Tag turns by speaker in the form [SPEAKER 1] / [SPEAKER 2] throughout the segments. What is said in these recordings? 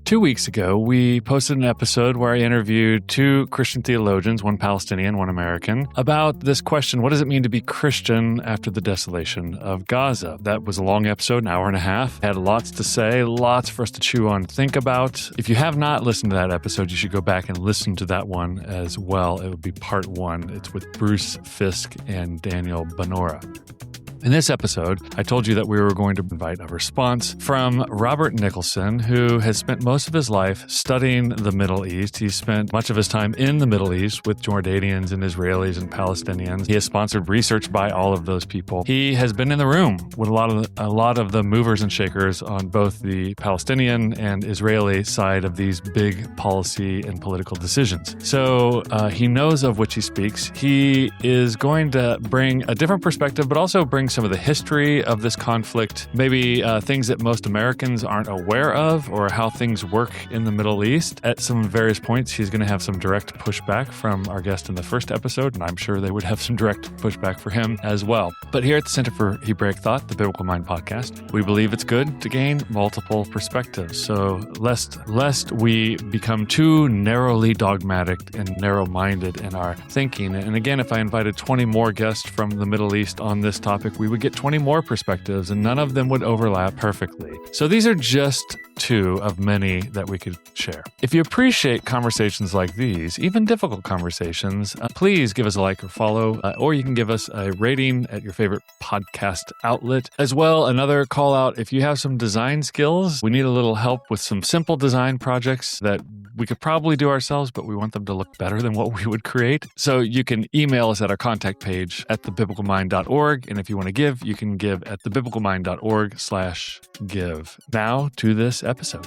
[SPEAKER 1] 2 weeks ago, we posted an episode where I interviewed two Christian theologians, one Palestinian, one American, about this question: what does it mean to be Christian after the desolation of Gaza? That was a long episode, an hour and a half. Had lots to say, lots for us to chew on, think about. If you have not listened to that episode, you should go back and listen to that one as well. It would be part one. It's with Bruce Fisk and Daniel Bonora. In this episode, I told you that we were going to invite a response from Robert Nicholson, who has spent most of his life studying the Middle East. He's spent much of his time in the Middle East with Jordanians and Israelis and Palestinians. He has sponsored research by all of those people. He has been in the room with a lot of the movers and shakers on both the Palestinian and Israeli side of these big policy and political decisions. So he knows of which he speaks. He is going to bring a different perspective, but also bring some of the history of this conflict, maybe things that most Americans aren't aware of, or how things work in the Middle East. At some various points, he's going to have some direct pushback from our guest in the first episode, and I'm sure they would have some direct pushback for him as well. But here at the Center for Hebraic Thought, the Biblical Mind podcast, we believe it's good to gain multiple perspectives. So lest we become too narrowly dogmatic and narrow-minded in our thinking. And again, if I invited 20 more guests from the Middle East on this topic, we would get 20 more perspectives, and none of them would overlap perfectly. So these are just two of many that we could share. If you appreciate conversations like these, even difficult conversations, please give us a like or follow, or you can give us a rating at your favorite podcast outlet. As well, another call out: if you have some design skills, we need a little help with some simple design projects that we could probably do ourselves, but we want them to look better than what we would create. So you can email us at our contact page at thebiblicalmind.org. And if you want to give, you can give at thebiblicalmind.org/give. Now to this episode.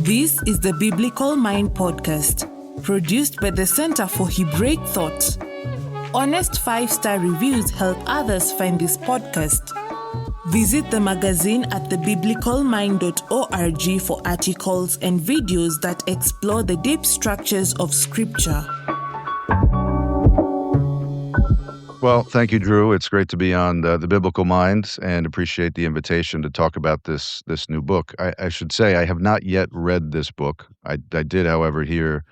[SPEAKER 2] This is the Biblical Mind Podcast, produced by the Center for Hebraic Thought. Honest 5-star reviews help others find this podcast. Visit the magazine at thebiblicalmind.org for articles and videos that explore the deep structures of Scripture.
[SPEAKER 3] Well, thank you, Dru. It's great to be on the Biblical Mind, and appreciate the invitation to talk about this new book. I should say I have not yet read this book. I did, however, hear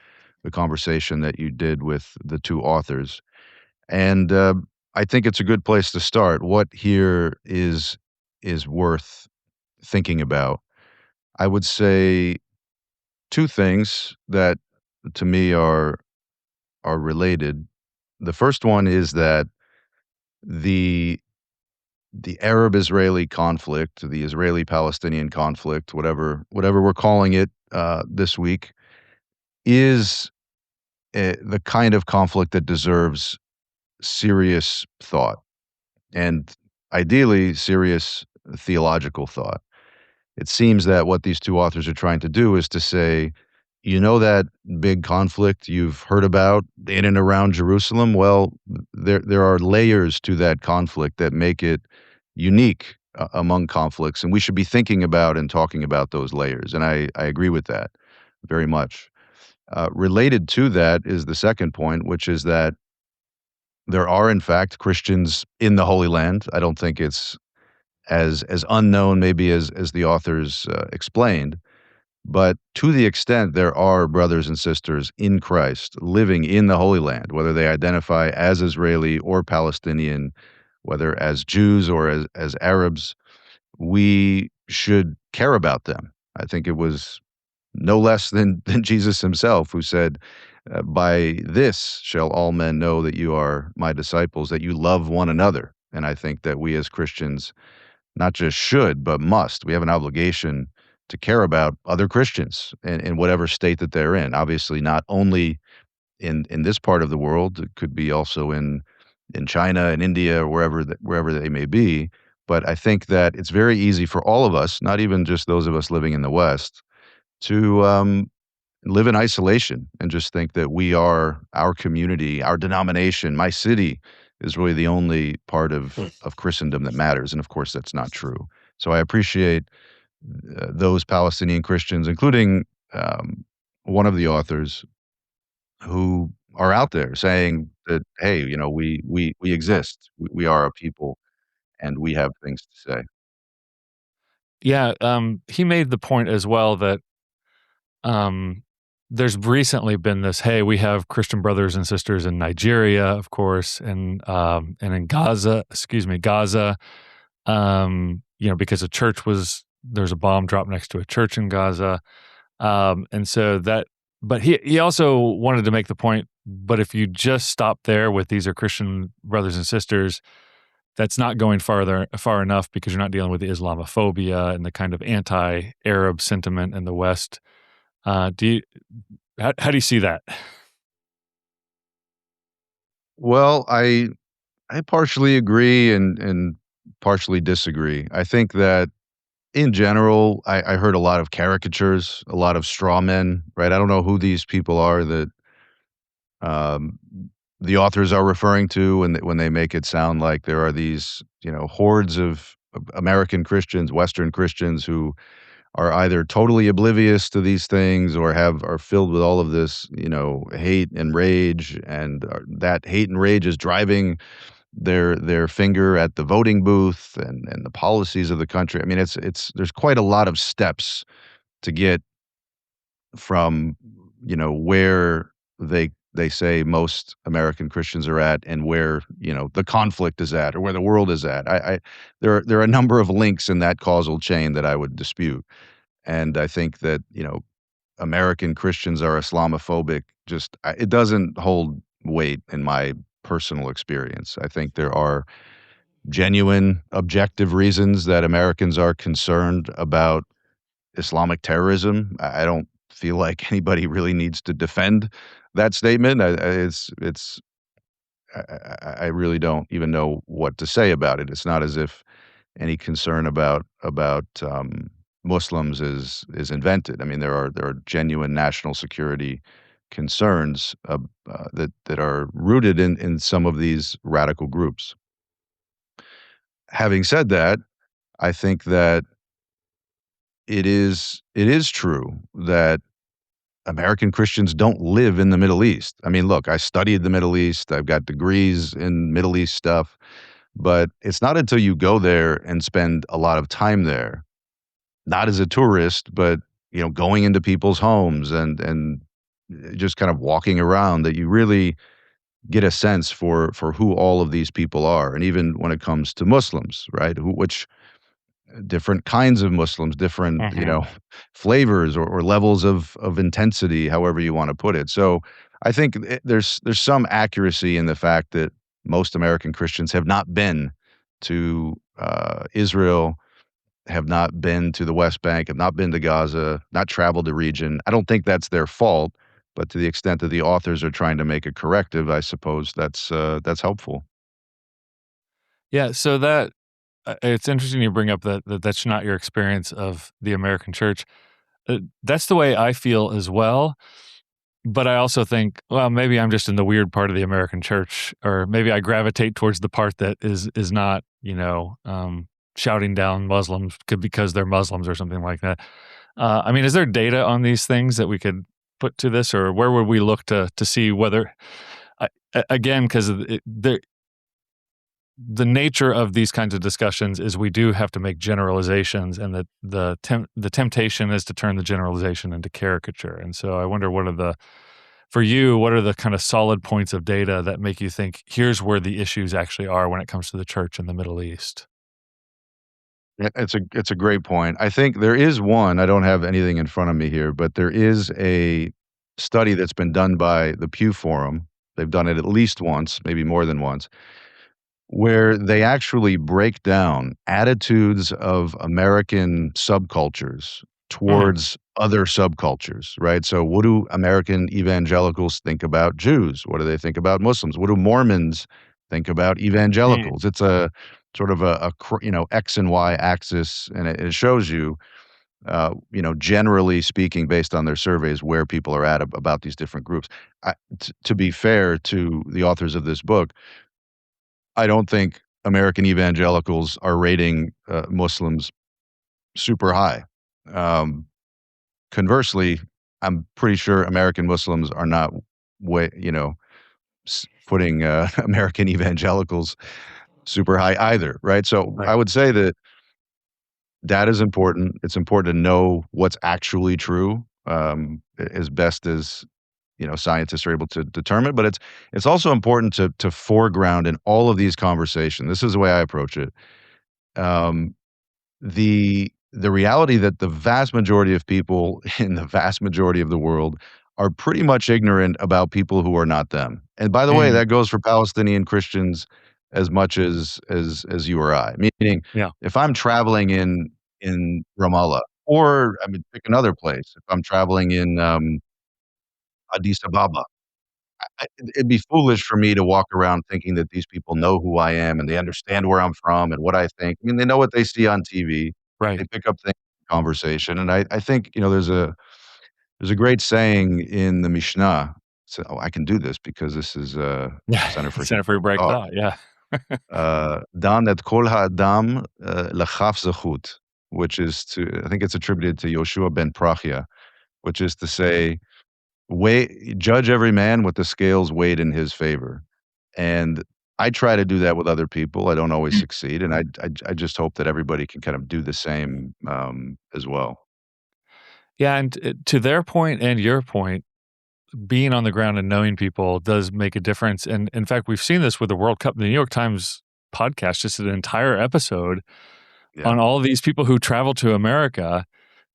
[SPEAKER 3] the conversation that you did with the two authors, and I think it's a good place to start. What here is worth thinking about? I would say two things that to me are related. The first one is that the Arab-Israeli conflict, the Israeli-Palestinian conflict, whatever we're calling it this week, is the kind of conflict that deserves serious thought, and ideally serious theological thought. It seems that what these two authors are trying to do is to say, you know, that big conflict you've heard about in and around Jerusalem? Well, there are layers to that conflict that make it unique among conflicts, and we should be thinking about and talking about those layers. And I agree with that very much. Related to that is the second point, which is that there are, in fact, Christians in the Holy Land. I don't think it's as unknown maybe as the authors explained. But to the extent there are brothers and sisters in Christ living in the Holy Land, whether they identify as Israeli or Palestinian, whether as Jews or as Arabs, we should care about them. I think it was no less than Jesus himself who said, by this shall all men know that you are my disciples, that you love one another. And I think that we as Christians not just should, but must. We have an obligation to care about other Christians in whatever state that they're in. Obviously, not only in this part of the world, it could be also in China and India, or wherever they may be. But I think that it's very easy for all of us, not even just those of us living in the West, to live in isolation and just think that we are, our community, our denomination, my city is really the only part of Christendom that matters. And of course, that's not true. So I appreciate those Palestinian Christians, including one of the authors, who are out there saying that, hey, you know, we exist, we are a people, and we have things to say.
[SPEAKER 1] Yeah, he made the point as well that um, there's recently been this, hey, we have Christian brothers and sisters in Nigeria, of course, and in Gaza, because there's a bomb dropped next to a church in Gaza. And so that, but he also wanted to make the point, but if you just stop there with these are Christian brothers and sisters, that's not going far enough, because you're not dealing with the Islamophobia and the kind of anti-Arab sentiment in the West. How do you see that?
[SPEAKER 3] Well, I partially agree and partially disagree. I think that in general, I heard a lot of caricatures, a lot of straw men, right? I don't know who these people are that um, the authors are referring to when they make it sound like there are these, hordes of American Christians, Western Christians who are either totally oblivious to these things or are filled with all of this, hate and rage, and that hate and rage is driving their finger at the voting booth and the policies of the country. I mean, it's there's quite a lot of steps to get from, where they say most American Christians are at and where, the conflict is at or where the world is at. There are a number of links in that causal chain that I would dispute. And I think that, American Christians are Islamophobic. It doesn't hold weight in my personal experience. I think there are genuine, objective reasons that Americans are concerned about Islamic terrorism. I don't feel like anybody really needs to defend that statement. I really don't even know what to say about it. It's not as if any concern about Muslims is invented. I mean, there are genuine national security concerns that are rooted in some of these radical groups. Having said that, I think that it is true that American Christians don't live in the Middle East. I mean, look, I studied the Middle East. I've got degrees in Middle East stuff, but it's not until you go there and spend a lot of time there, not as a tourist, but going into people's homes and just kind of walking around, that you really get a sense for who all of these people are. And even when it comes to Muslims, right? Which different kinds of Muslims, different,
[SPEAKER 1] Mhm.
[SPEAKER 3] flavors or levels of intensity, however you want to put it. So I think there's some accuracy in the fact that most American Christians have not been to Israel, have not been to the West Bank, have not been to Gaza, not traveled the region. I don't think that's their fault, but to the extent that the authors are trying to make a corrective, I suppose that's helpful.
[SPEAKER 1] Yeah, so it's interesting you bring up that that's not your experience of the American church. That's the way I feel as well. But I also think, well, maybe I'm just in the weird part of the American church, or maybe I gravitate towards the part that is not, shouting down Muslims because they're Muslims or something like that. I mean, is there data on these things that we could put to this, or where would we look to see whether, again, because the nature of these kinds of discussions is we do have to make generalizations, and the temptation is to turn the generalization into caricature. And so I wonder, for you, what are the kind of solid points of data that make you think here's where the issues actually are when it comes to the church in the Middle East?
[SPEAKER 3] Yeah, it's a great point. I think there is one, I don't have anything in front of me here, but there is a study that's been done by the Pew Forum. They've done it at least once, maybe more than once, where they actually break down attitudes of American subcultures
[SPEAKER 1] Hmm.
[SPEAKER 3] towards other subcultures, right? So what do American evangelicals think about Jews? What do they think about Muslims? What do Mormons think about
[SPEAKER 1] Mm.
[SPEAKER 3] evangelicals? It's a sort of X and Y axis, and it shows you, generally speaking, based on their surveys, where people are at about these different groups. To be fair to the authors of this book, I don't think American evangelicals are rating Muslims super high. Um, Conversely, I'm pretty sure American Muslims are not way, putting American evangelicals super high either, right? So I
[SPEAKER 1] Right.
[SPEAKER 3] would say that data is important. It's important to know what's actually true, as best as scientists are able to determine. But it's also important to foreground in all of these conversations. This is the way I approach it. Um, the reality that the vast majority of people in the vast majority of the world are pretty much ignorant about people who are not them. And by the way,
[SPEAKER 1] Mm,
[SPEAKER 3] that goes for Palestinian Christians as much as you or I. Meaning,
[SPEAKER 1] yeah.
[SPEAKER 3] if I'm traveling in Ramallah, or I mean, pick another place. If I'm traveling in Addis Ababa, it'd be foolish for me to walk around thinking that these people know who I am and they understand where I'm from and what I think. I mean, they know what they see on TV.
[SPEAKER 1] Right.
[SPEAKER 3] They pick up things in conversation, and I think there's a great saying in the Mishnah. So I can do this because this is
[SPEAKER 1] Yeah.
[SPEAKER 3] Center for
[SPEAKER 1] Center for
[SPEAKER 3] Hebraic
[SPEAKER 1] Break
[SPEAKER 3] Thought.
[SPEAKER 1] Thought. Yeah.
[SPEAKER 3] Dan et kol ha'adam lechaf zechut, which is I think it's attributed to Yoshua ben Prachia, which is to say, judge every man with the scales weighed in his favor. And I try to do that with other people. I don't always succeed, and I just hope that everybody can kind of do the same, as well.
[SPEAKER 1] Yeah. And to their point and your point, being on the ground and knowing people does make a difference. And in fact, we've seen this with the World Cup. The New York Times podcast just did an entire episode
[SPEAKER 3] Yeah,
[SPEAKER 1] on all of these people who travel to America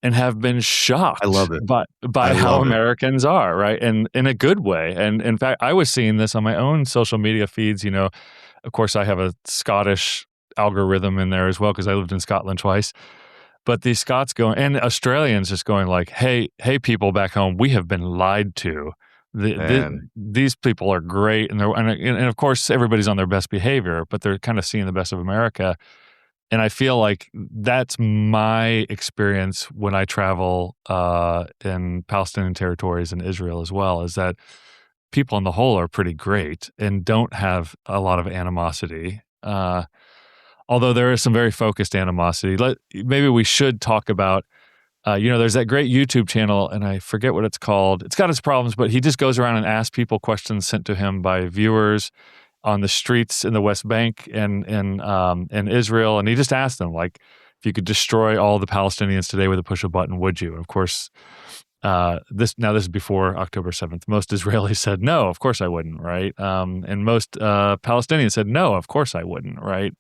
[SPEAKER 1] and have been
[SPEAKER 3] I
[SPEAKER 1] shocked
[SPEAKER 3] love it.
[SPEAKER 1] by
[SPEAKER 3] I
[SPEAKER 1] how
[SPEAKER 3] love it.
[SPEAKER 1] Americans are, right? And in a good way. And in fact, I was seeing this on my own social media feeds. Of course, I have a Scottish algorithm in there as well because I lived in Scotland twice. But these Scots going and Australians just going like, hey, people back home, we have been lied to.
[SPEAKER 3] Man,
[SPEAKER 1] These people are great, and of course everybody's on their best behavior, but they're kind of seeing the best of America. And I feel like that's my experience when I travel in Palestinian territories and Israel as well, is that people on the whole are pretty great and don't have a lot of animosity. Although there is some very focused animosity. Maybe we should talk about, there's that great YouTube channel, and I forget what it's called. It's got its problems, but he just goes around and asks people questions sent to him by viewers on the streets in the West Bank and in Israel, and he just asked them, like, if you could destroy all the Palestinians today with a push of a button, would you? And of course, this is before October 7th. Most Israelis said no, of course I wouldn't, right? And most Palestinians said no, of course I wouldn't, right?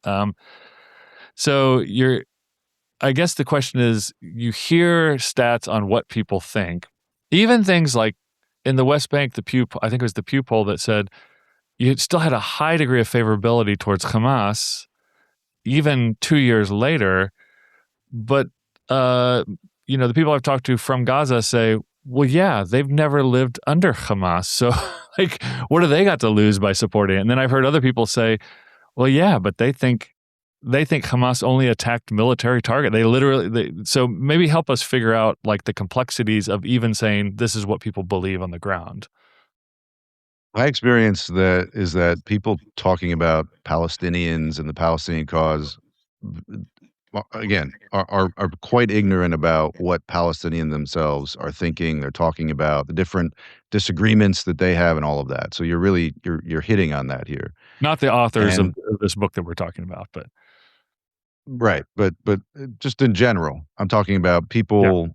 [SPEAKER 1] So I guess the question is, you hear stats on what people think, even things like in the West Bank, I think it was the Pew poll that said you still had a high degree of favorability towards Hamas, even 2 years later. But, the people I've talked to from Gaza say, well, yeah, they've never lived under Hamas. So like, what do they got to lose by supporting it? And then I've heard other people say, well, yeah, but they think Hamas only attacked military target. So maybe help us figure out like the complexities of even saying this is what people believe on the ground.
[SPEAKER 3] my experience is that people talking about Palestinians and the Palestinian cause, again, are quite ignorant about what Palestinians themselves are thinking. They're talking about the different disagreements that they have and all of that. So you're hitting on that here.
[SPEAKER 1] Not the authors of
[SPEAKER 3] And
[SPEAKER 1] this book that we're talking about, but
[SPEAKER 3] right, but just in general, I'm talking about
[SPEAKER 1] yeah.
[SPEAKER 3] people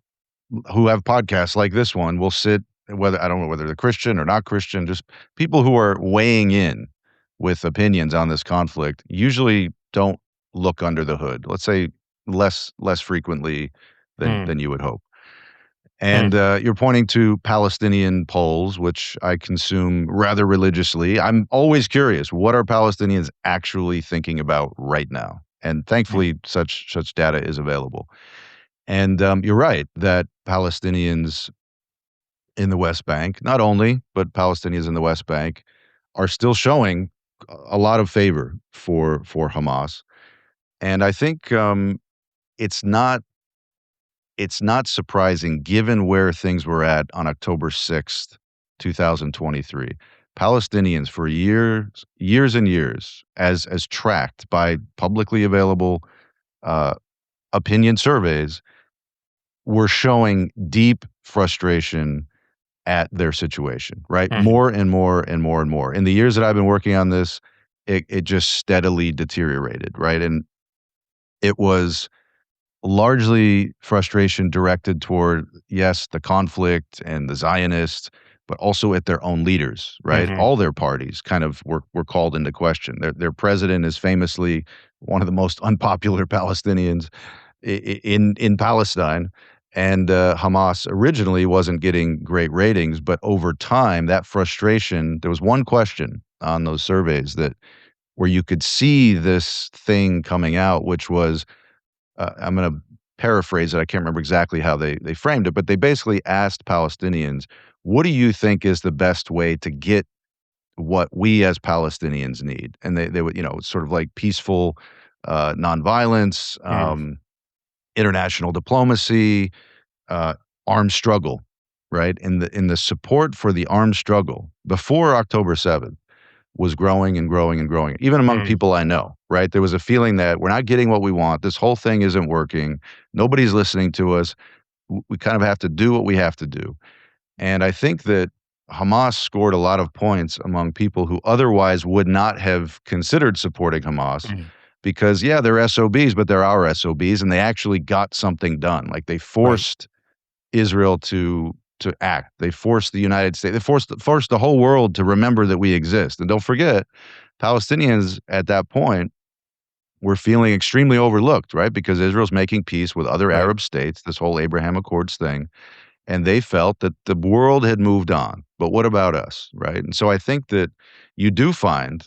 [SPEAKER 3] who have podcasts like this one will sit, whether I don't know whether they're Christian or not Christian, just people who are weighing in with opinions on this conflict usually don't look under the hood. Let's say less frequently
[SPEAKER 1] Hmm.
[SPEAKER 3] than you would hope.
[SPEAKER 1] Hmm.
[SPEAKER 3] And you're pointing to Palestinian polls, which I consume rather religiously. I'm always curious, what are Palestinians actually thinking about right now? And
[SPEAKER 1] Hmm.
[SPEAKER 3] thankfully, such data is available. And you're right that Palestinians in the West Bank, not only, but Palestinians in the West Bank, are still showing a lot of favor for Hamas. And I think it's not it's not surprising given where things were at on October 6th, 2023. Palestinians for years and years, as tracked by publicly available uh, opinion surveys, were showing deep frustration at their situation, right?
[SPEAKER 1] Hmm.
[SPEAKER 3] More and more and more and more. In the years that I've been working on this, it just steadily deteriorated, right? And it was largely frustration directed toward, yes, the conflict and the Zionists, but also at their own leaders, right?
[SPEAKER 1] Mhm.
[SPEAKER 3] All their parties kind of were called into question. Their president is famously one of the most unpopular Palestinians in Palestine. And Hamas originally wasn't getting great ratings, but over time, that frustration, there was one question on those surveys that where you could see this thing coming out, which was, I'm going to paraphrase it. I can't remember exactly how they framed it, but they basically asked Palestinians, "What do you think is the best way to get what we as Palestinians need?" And they would, sort of like peaceful, nonviolence,
[SPEAKER 1] Mm.
[SPEAKER 3] international diplomacy, uh, armed struggle, right? In the support for the armed struggle before October 7th was growing and growing and growing, even among
[SPEAKER 1] Mm.
[SPEAKER 3] people I know, right? There was a feeling that we're not getting what we want. This whole thing isn't working. Nobody's listening to us. We kind of have to do what we have to do. And I think that Hamas scored a lot of points among people who otherwise would not have considered supporting Hamas
[SPEAKER 1] Mm.
[SPEAKER 3] because, yeah, they're SOBs, but they're our SOBs, and they actually got something done. Like they
[SPEAKER 1] Right.
[SPEAKER 3] forced Israel to act. They forced the United States. They forced the whole world to remember that we exist. And don't forget, Palestinians at that point were feeling extremely overlooked, right? Because Israel's making peace with other
[SPEAKER 1] Right.
[SPEAKER 3] Arab states, this whole Abraham Accords thing, and they felt that the world had moved on. But what about us, right? And so I think that you do find,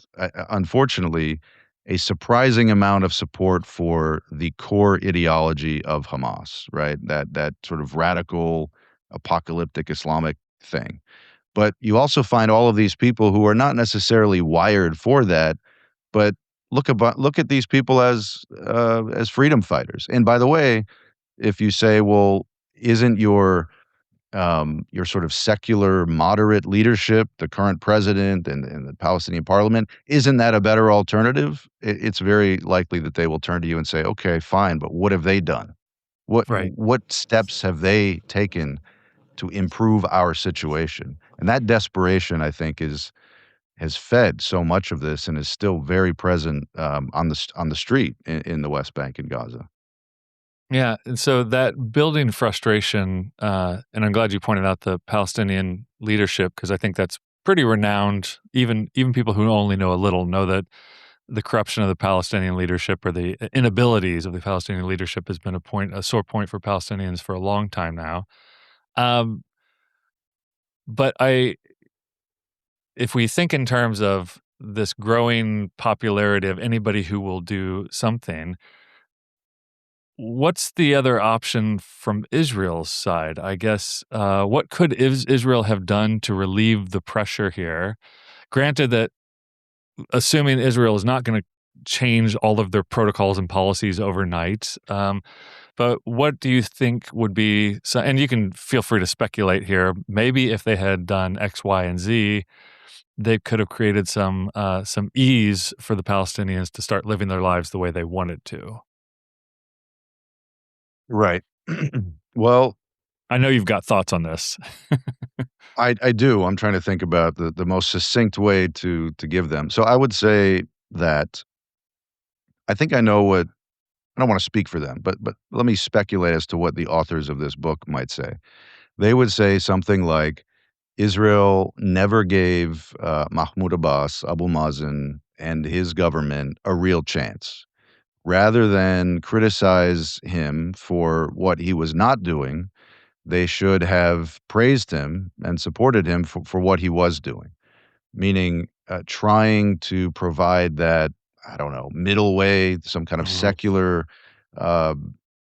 [SPEAKER 3] unfortunately, a surprising amount of support for the core ideology of Hamas, right? That sort of radical, apocalyptic Islamic thing. But you also find all of these people who are not necessarily wired for that, but look at these people as freedom fighters. And by the way, if you say, well, isn't your sort of secular moderate leadership, the current president and the Palestinian parliament, isn't that a better alternative? It's very likely that they will turn to you and say, okay, fine, but what have they done?
[SPEAKER 1] Right.
[SPEAKER 3] What steps have they taken to improve our situation? And that desperation, I think, has fed so much of this and is still very present on the street in the West Bank and Gaza.
[SPEAKER 1] Yeah, and so that building frustration, and I'm glad you pointed out the Palestinian leadership because I think that's pretty renowned. Even people who only know a little know that the corruption of the Palestinian leadership or the inabilities of the Palestinian leadership has been a sore point for Palestinians for a long time now. Um, but if we think in terms of this growing popularity of anybody who will do something, what's the other option from Israel's side? I guess, what could Israel have done to relieve the pressure here? Granted that assuming Israel is not gonna change all of their protocols and policies overnight, but what do you think would be and you can feel free to speculate here, maybe if they had done X, Y, and Z, they could have created some ease for the Palestinians to start living their lives the way they wanted to.
[SPEAKER 3] Right. Well,
[SPEAKER 1] I know you've got thoughts on this.
[SPEAKER 3] I do. I'm trying to think about the most succinct way to give them. So I would say that I think I know what I don't want to speak for them, but let me speculate as to what the authors of this book might say. They would say something like Israel never gave Mahmoud Abbas, Abu Mazen, and his government a real chance. Rather than criticize him for what he was not doing, they should have praised him and supported him for what he was doing, meaning trying to provide that, I don't know, middle way, some kind of
[SPEAKER 1] Mhm.
[SPEAKER 3] secular uh,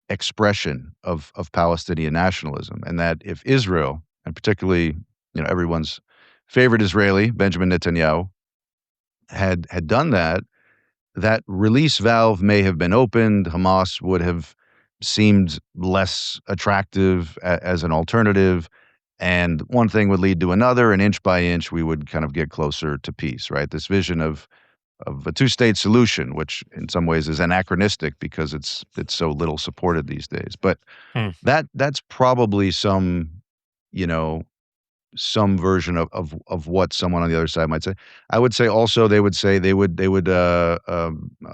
[SPEAKER 3] expression of Palestinian nationalism. And that if Israel, and particularly, everyone's favorite Israeli, Benjamin Netanyahu, had done that, that release valve may have been opened. Hamas would have seemed less attractive as an alternative. And one thing would lead to another, and inch by inch, we would kind of get closer to peace, right? This vision of a two-state solution, which in some ways is anachronistic because it's so little supported these days. But
[SPEAKER 1] Hmm.
[SPEAKER 3] that's probably you know, some version of what someone on the other side might say. I would say also they would say they would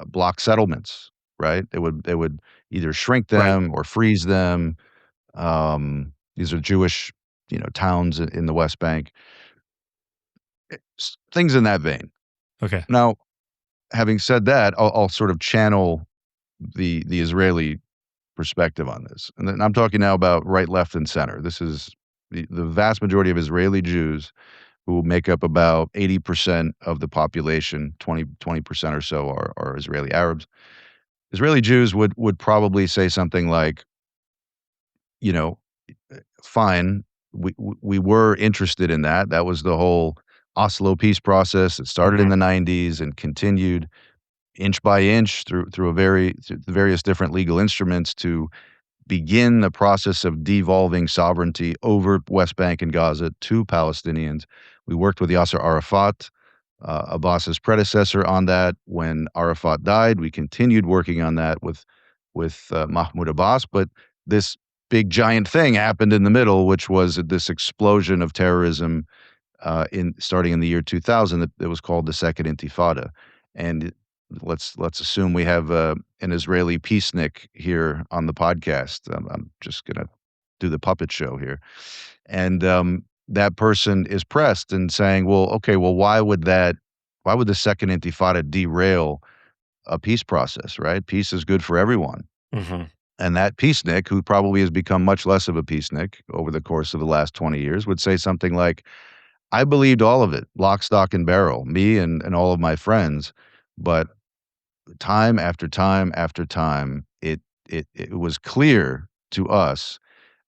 [SPEAKER 3] block settlements, right? They would either shrink
[SPEAKER 1] Right.
[SPEAKER 3] them or freeze them. These are Jewish, towns in the West Bank, things in that vein.
[SPEAKER 1] Okay.
[SPEAKER 3] Now, having said that, I'll sort of channel the Israeli perspective on this, and then I'm talking now about right, left, and center. This is the vast majority of Israeli Jews, who make up about 80% of the population. 20% or so are Israeli Arabs. Israeli Jews would probably say something like, you know, fine, we were interested in that. That was the whole Oslo peace process. It started in
[SPEAKER 1] Mhm.
[SPEAKER 3] the 90s and continued inch by inch through the various different legal instruments to begin the process of devolving sovereignty over West Bank and Gaza to Palestinians. We worked with Yasser Arafat, Abbas's predecessor, on that. When Arafat died, we continued working on that with Mahmoud Abbas. But this big giant thing happened in the middle, which was this explosion of terrorism in starting in the year 2000 that was called the Second Intifada. And let's assume we have an Israeli peacenik here on the podcast. I'm just gonna do the puppet show here, and that person is pressed and saying, "Well, okay, well, why would the Second Intifada derail a peace process? Right? Peace is good for everyone."
[SPEAKER 1] Mhm.
[SPEAKER 3] And that peacenik, who probably has become much less of a peacenik over the course of the last 20 years, would say something like, I believed all of it, lock, stock, and barrel, me and all of my friends. But time after time after time, it was clear to us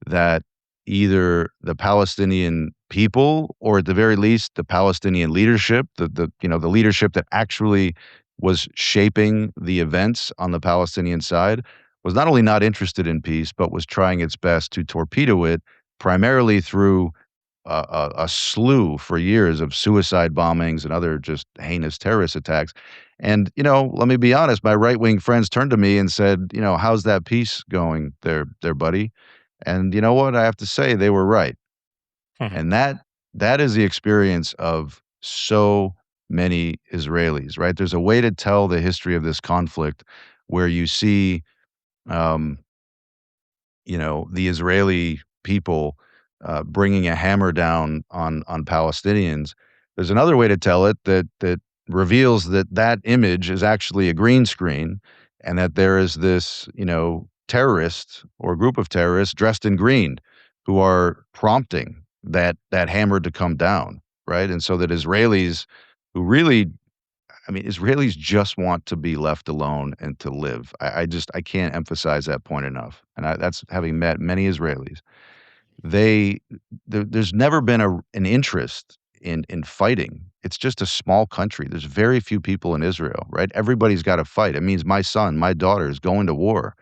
[SPEAKER 3] that either the Palestinian people, or at the very least the Palestinian leadership, the leadership that actually was shaping the events on the Palestinian side, was not only not interested in peace, but was trying its best to torpedo it, primarily through a slew for years of suicide bombings and other just heinous terrorist attacks. And, let me be honest, my right-wing friends turned to me and said, "How's that peace going there, buddy?" And you know what? I have to say they were right.
[SPEAKER 1] Mhm.
[SPEAKER 3] And that is the experience of so many Israelis, right? There's a way to tell the history of this conflict where you see, um, the Israeli people bringing a hammer down on Palestinians. There's another way to tell it that reveals that image is actually a green screen, and that there is this terrorist or group of terrorists dressed in green who are prompting that hammer to come down, right? And so that Israelis who really, I mean, Israelis just want to be left alone and to live. I can't emphasize that point enough. And that's having met many Israelis. They there's never been an interest in fighting. It's just a small country. There's very few people in Israel, right? Everybody's got to fight. It means my son, my daughter is going to war.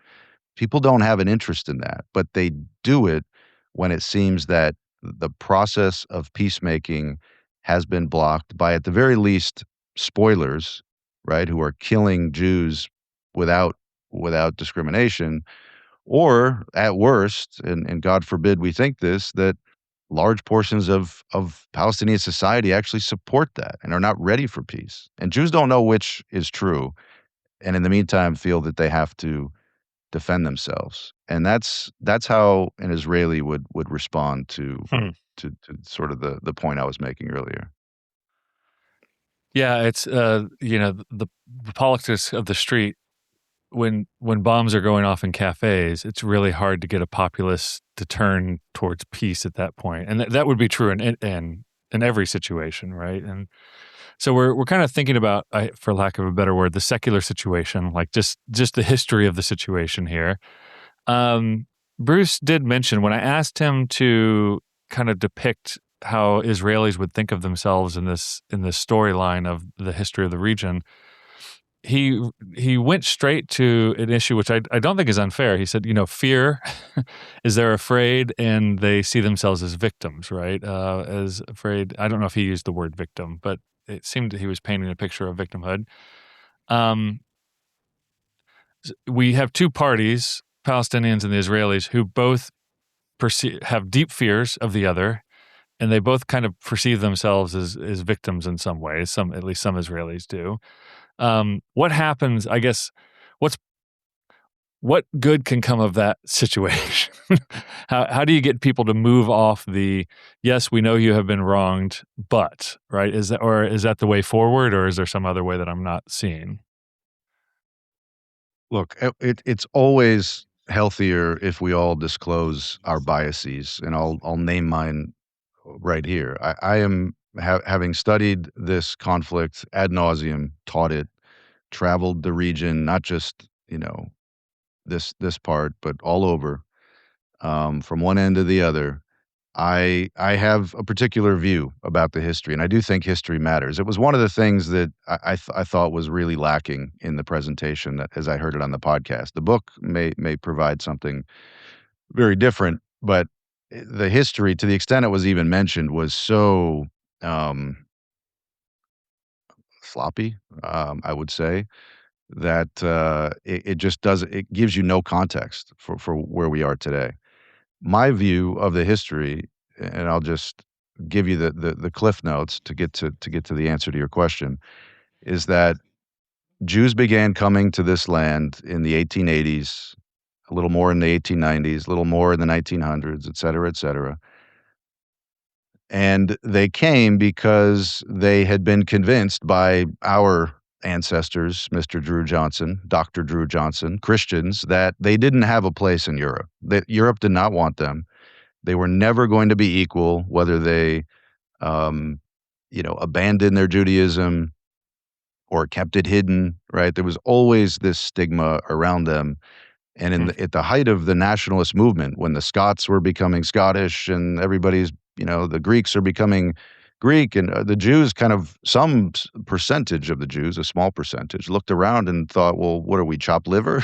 [SPEAKER 3] People don't have an interest in that, but they do it when it seems that the process of peacemaking has been blocked by, at the very least, spoilers, right, who are killing Jews without discrimination, or at worst, and God forbid we think this, that large portions of Palestinian society actually support that and are not ready for peace. And Jews don't know which is true, and in the meantime feel that they have to defend themselves. And that's how an Israeli would respond
[SPEAKER 1] Hmm.
[SPEAKER 3] to sort of the point I was making earlier.
[SPEAKER 1] Yeah, it's the politics of the street. When bombs are going off in cafes, it's really hard to get a populace to turn towards peace at that point, and that would be true in every situation, right? And so we're kind of thinking about, for lack of a better word, the secular situation, like just the history of the situation here. Um, Bruce did mention, when I asked him to kind of depict how Israelis would think of themselves in this storyline of the history of the region, he went straight to an issue which I don't think is unfair. He said, fear is they're afraid and they see themselves as victims, right? As afraid. I don't know if he used the word victim, but it seemed that he was painting a picture of victimhood. Um, we have two parties, Palestinians and the Israelis, who both have deep fears of the other, and they both kind of perceive themselves as victims in some ways. At least some Israelis do. What happens? I guess what's what good can come of that situation? How do you get people to move off the, yes, we know you have been wronged, but, right? Is that the way forward, or is there some other way that I'm not seeing?
[SPEAKER 3] Look, it's always healthier if we all disclose our biases, and I'll name mine right here. I am having studied this conflict ad nauseum, taught it, traveled the region, not just this part, but all over, from one end to the other. I have a particular view about the history, and I do think history matters. It was one of the things that I thought was really lacking in the presentation that, as I heard it on the podcast. The book may provide something very different, but the history, to the extent it was even mentioned, was so um, sloppy. I would say that it just does it gives you no context for where we are today. My view of the history, and I'll just give you the cliff notes to get to the answer to your question, is that Jews began coming to this land in the 1880s, a little more in the 1890s, a little more in the 1900s, et cetera, et cetera. And they came because they had been convinced by our ancestors, Mr. Dru Johnson, Dr. Dru Johnson, Christians, that they didn't have a place in Europe, that Europe did not want them. They were never going to be equal, whether they, um, abandoned their Judaism or kept it hidden, right? There was always this stigma around them. And at the height of the nationalist movement, when the Scots were becoming Scottish and the Greeks are becoming Greek, and the Jews some percentage of the Jews, a small percentage, looked around and thought, well, what are we, chopped liver?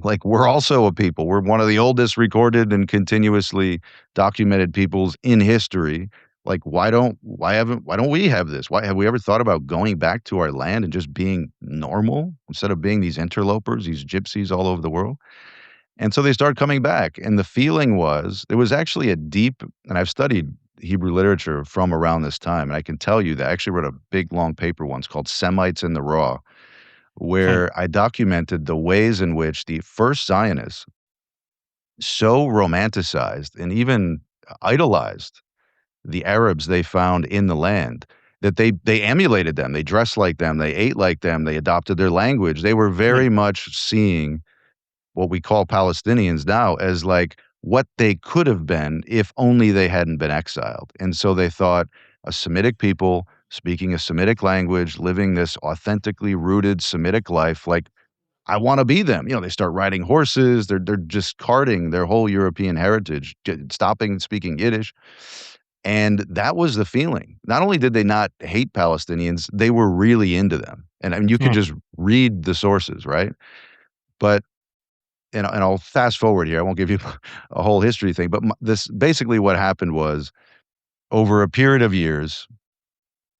[SPEAKER 3] Like, we're also a people. We're one of the oldest recorded and continuously documented peoples in history. Like, why don't we have this? Why have we ever thought about going back to our land and just being normal instead of being these interlopers, these gypsies all over the world? And so they started coming back. And the feeling was, there was actually a deep, and I've studied Hebrew literature from around this time, and I can tell you that I actually wrote a big long paper once called Semites in the Raw, where I documented the ways in which the first Zionists so romanticized and even idolized the Arabs they found in the land, that they emulated them, they dressed like them, they ate like them, they adopted their language. They were very much seeing what we call Palestinians now as like what they could have been if only they hadn't been exiled. And so they thought, a Semitic people speaking a Semitic language, living this authentically rooted Semitic life, like, I want to be them. They start riding horses. They're discarding their whole European heritage, stopping speaking Yiddish. And that was the feeling. Not only did they not hate Palestinians, they were really into them. And I mean, you could just read the sources, right? But and I'll fast forward here. I won't give you a whole history thing, but this basically what happened was, over a period of years,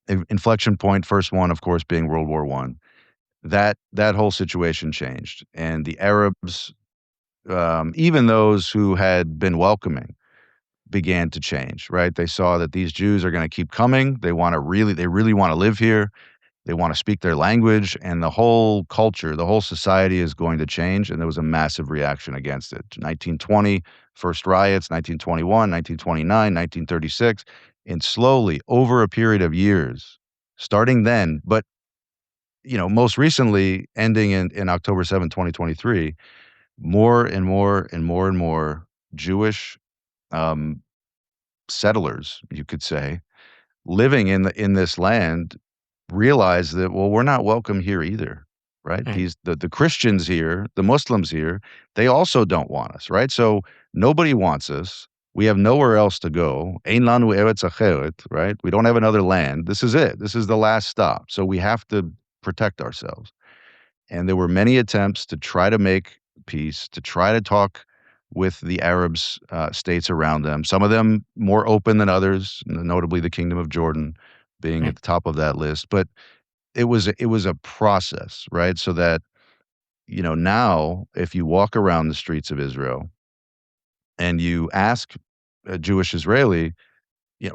[SPEAKER 3] inflection point, first one, of course, being World War I, that whole situation changed, and the Arabs, even those who had been welcoming, began to change. Right? They saw that these Jews are going to keep coming. They really want to live here. They want to speak their language, and the whole culture, the whole society is going to change. And there was a massive reaction against it. 1920, first riots, 1921, 1929, 1936, and slowly over a period of years, starting then, but most recently ending in October 7, 2023, more and more and more and more Jewish um, settlers, you could say, living in this land, realize that, well, we're not welcome here either, right? The Christians here, the Muslims here, they also don't want us, right? So nobody wants us. We have nowhere else to go. Ein lanu eretz acheret, right? We don't have another land. This is it. This is the last stop. So we have to protect ourselves. And there were many attempts to try to make peace, to try to talk with the Arabs, states around them. Some of them more open than others, notably the Kingdom of Jordan being at the top of that list. But it was a process, right? So that, now if you walk around the streets of Israel and you ask a Jewish Israeli,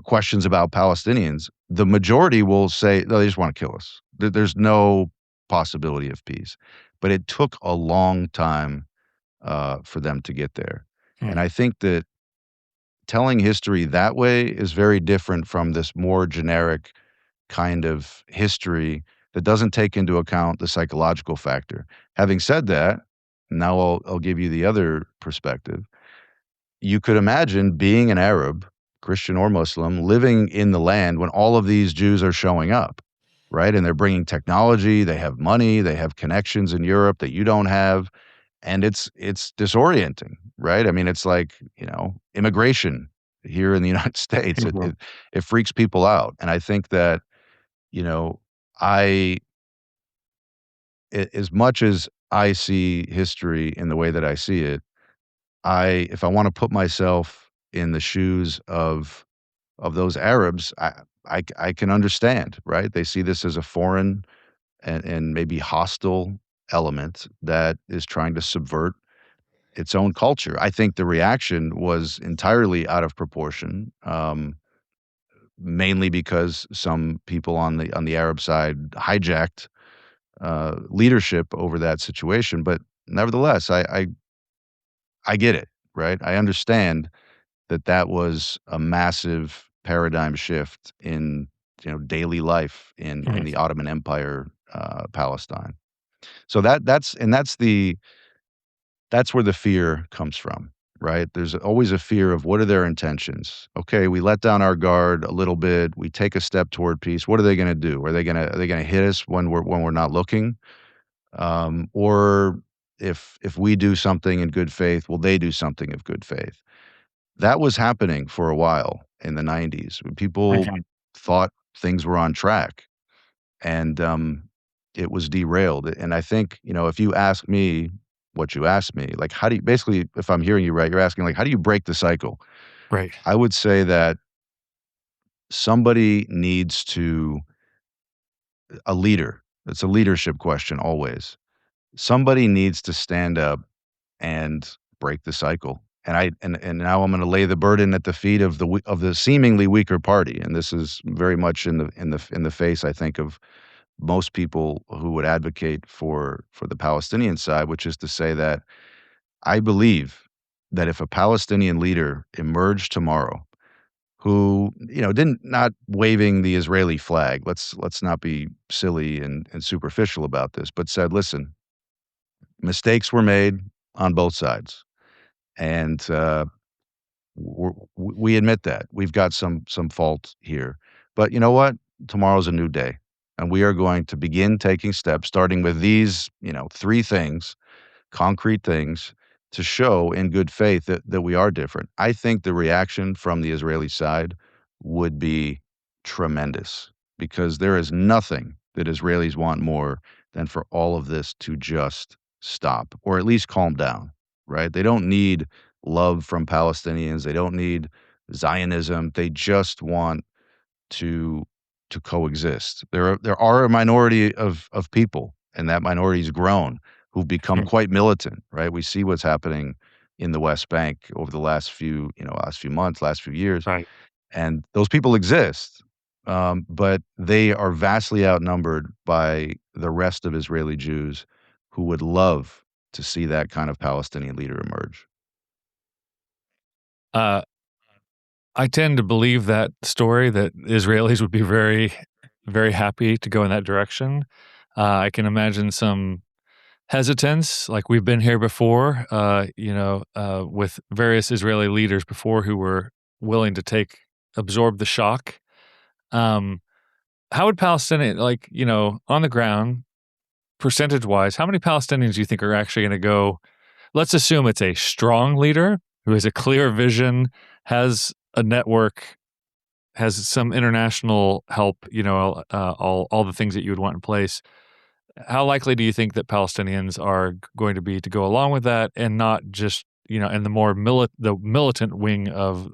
[SPEAKER 3] questions about Palestinians, the majority will say, no, they just want to kill us. There's no possibility of peace. But it took a long time for them to get there.
[SPEAKER 1] Hmm.
[SPEAKER 3] And I think that telling history that way is very different from this more generic kind of history that doesn't take into account the psychological factor. Having said that, now I'll give you the other perspective. You could imagine being an Arab, Christian or Muslim, living in the land when all of these Jews are showing up, right? And they're bringing technology, they have money, they have connections in Europe that you don't have, and it's disorienting, right? I mean, it's like, immigration here in the United States. It
[SPEAKER 1] Mhm.
[SPEAKER 3] it, it freaks people out, and I think that you know, I as much as I see history in the way that I see it, if I wanna put myself in the shoes of those Arabs, I can understand, right? They see this as a foreign and maybe hostile element that is trying to subvert its own culture. I think the reaction was entirely out of proportion, mainly because some people on the Arab side hijacked leadership over that situation. But nevertheless, I get it, right? I understand that that was a massive paradigm shift in daily life in
[SPEAKER 1] Mhm.
[SPEAKER 3] the Ottoman Empire, Palestine. So that's where the fear comes from, right? There's always a fear of what are their intentions. Okay, we let down our guard a little bit. We take a step toward peace. What are they going to do? Are they going to hit us when we're not looking? Or if we do something in good faith, will they do something of good faith? That was happening for a while in the 90s when people
[SPEAKER 1] Mhm.
[SPEAKER 3] thought things were on track and it was derailed. And I think, if you ask me what you asked me, like, how do you basically, if I'm hearing you right, you're asking, like, how do you break the cycle?
[SPEAKER 1] Right.
[SPEAKER 3] I would say that somebody needs to, a leader, it's a leadership question always. Somebody needs to stand up and break the cycle. And now I'm gonna lay the burden at the feet of the seemingly weaker party, and this is very much in the face, I think, of most people who would advocate for the Palestinian side, which is to say that I believe that if a Palestinian leader emerged tomorrow who, didn't not waving the Israeli flag, let's not be silly and superficial about this, but said, "Listen, mistakes were made on both sides, and we admit that. We've got some fault here. But you know what? Tomorrow's a new day, and we are going to begin taking steps, starting with these, three things, concrete things, to show in good faith that we are different." I think the reaction from the Israeli side would be tremendous because there is nothing that Israelis want more than for all of this to just stop or at least calm down, right? They don't need love from Palestinians. They don't need Zionism. They just want to coexist. There are a minority of people, and that minority's grown, who've become
[SPEAKER 1] Mhm.
[SPEAKER 3] quite militant, right? We see what's happening in the West Bank over the last few months, last few years,
[SPEAKER 1] Right.
[SPEAKER 3] and those people exist, but they are vastly outnumbered by the rest of Israeli Jews who would love to see that kind of Palestinian leader emerge.
[SPEAKER 1] Uh, I tend to believe that story that Israelis would be very, very happy to go in that direction. I can imagine some hesitance, like we've been here before, with various Israeli leaders before who were willing to absorb the shock. Um, how would Palestinian, on the ground, percentage wise, how many Palestinians do you think are actually going to go? Let's assume it's a strong leader who has a clear vision, has a network, has some international help, all the things that you would want in place. How likely do you think that Palestinians are going to be to go along with that and not just, in the more the militant wing of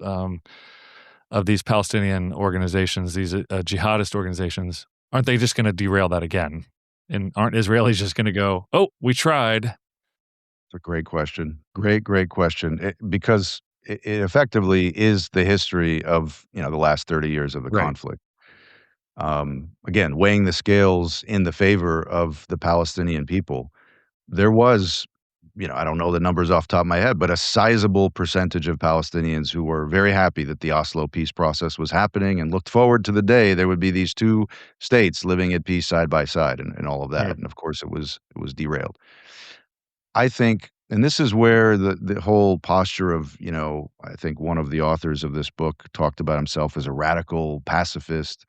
[SPEAKER 1] these Palestinian organizations, these jihadist organizations, aren't they just going to derail that again? And aren't Israelis just going to go, "Oh, we tried"?
[SPEAKER 3] It's a great question. Great question. Because it effectively is the history of, the last 30 years of the
[SPEAKER 1] Right.
[SPEAKER 3] conflict. Again, weighing the scales in the favor of the Palestinian people. There was I don't know the numbers off the top of my head, but a sizable percentage of Palestinians who were very happy that the Oslo peace process was happening and looked forward to the day there would be these two states living at peace side by side and all of that. And of course, it was derailed. I think, and this is where the whole posture of, I think one of the authors of this book talked about himself as a radical pacifist.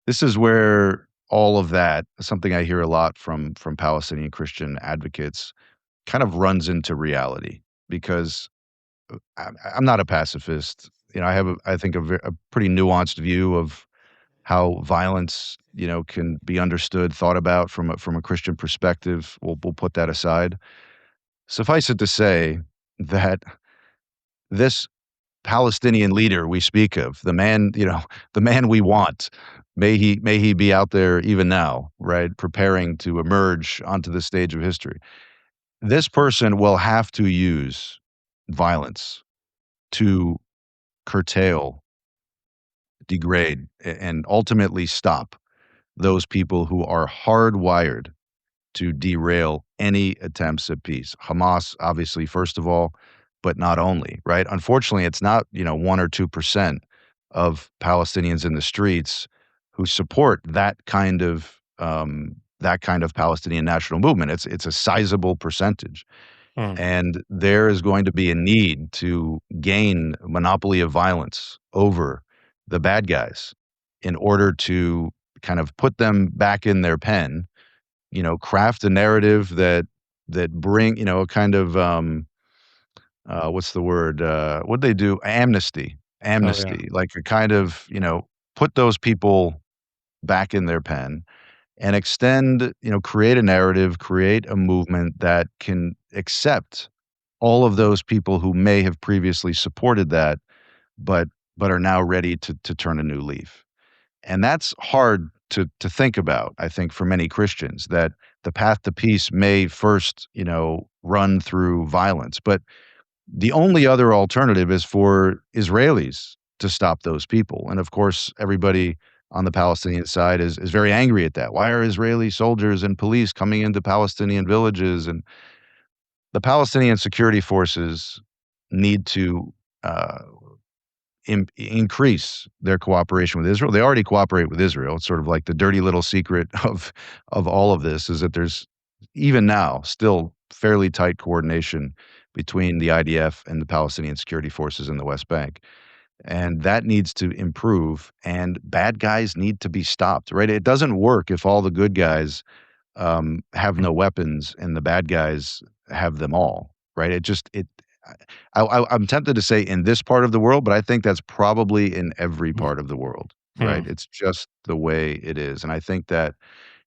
[SPEAKER 3] This is where all of that, something I hear a lot from Palestinian Christian advocates, kind of runs into reality because I'm not a pacifist. I have, I think, a pretty nuanced view of how violence, can be understood, thought about from a Christian perspective. We'll put that aside. Suffice it to say that this Palestinian leader we speak of, the man, the man we want, may he be out there even now, right, preparing to emerge onto the stage of history. This person will have to use violence to curtail, degrade, and ultimately stop those people who are hardwired to derail any attempts at peace. Hamas, obviously, first of all, but not only, right? Unfortunately, it's not, 1 or 2% of Palestinians in the streets who support that kind of Palestinian national movement. It's a sizable percentage. And there is going to be a need to gain monopoly of violence over the bad guys in order to kind of put them back in their pen, craft a narrative that bring, a kind of what's the word? What'd they do? Amnesty.
[SPEAKER 1] Oh, yeah.
[SPEAKER 3] Amnesty. Like a kind of, put those people back in their pen and extend, create a narrative, create a movement that can accept all of those people who may have previously supported that, but are now ready to turn a new leaf. And that's hard to think about, I think, for many Christians, that the path to peace may first, run through violence. But the only other alternative is for Israelis to stop those people. And of course, everybody on the Palestinian side is very angry at that. Why are Israeli soldiers and police coming into Palestinian villages? And the Palestinian security forces need to increase their cooperation with Israel. They already cooperate with Israel. It's sort of like the dirty little secret of all of this is that there's even now still fairly tight coordination between the IDF and the Palestinian security forces in the West Bank. And that needs to improve, and bad guys need to be stopped, right? It doesn't work if all the good guys have no weapons and the bad guys have them all, right? I'm tempted to say in this part of the world, but I think that's probably in every part of the world, right? It's just the way it is. And I think that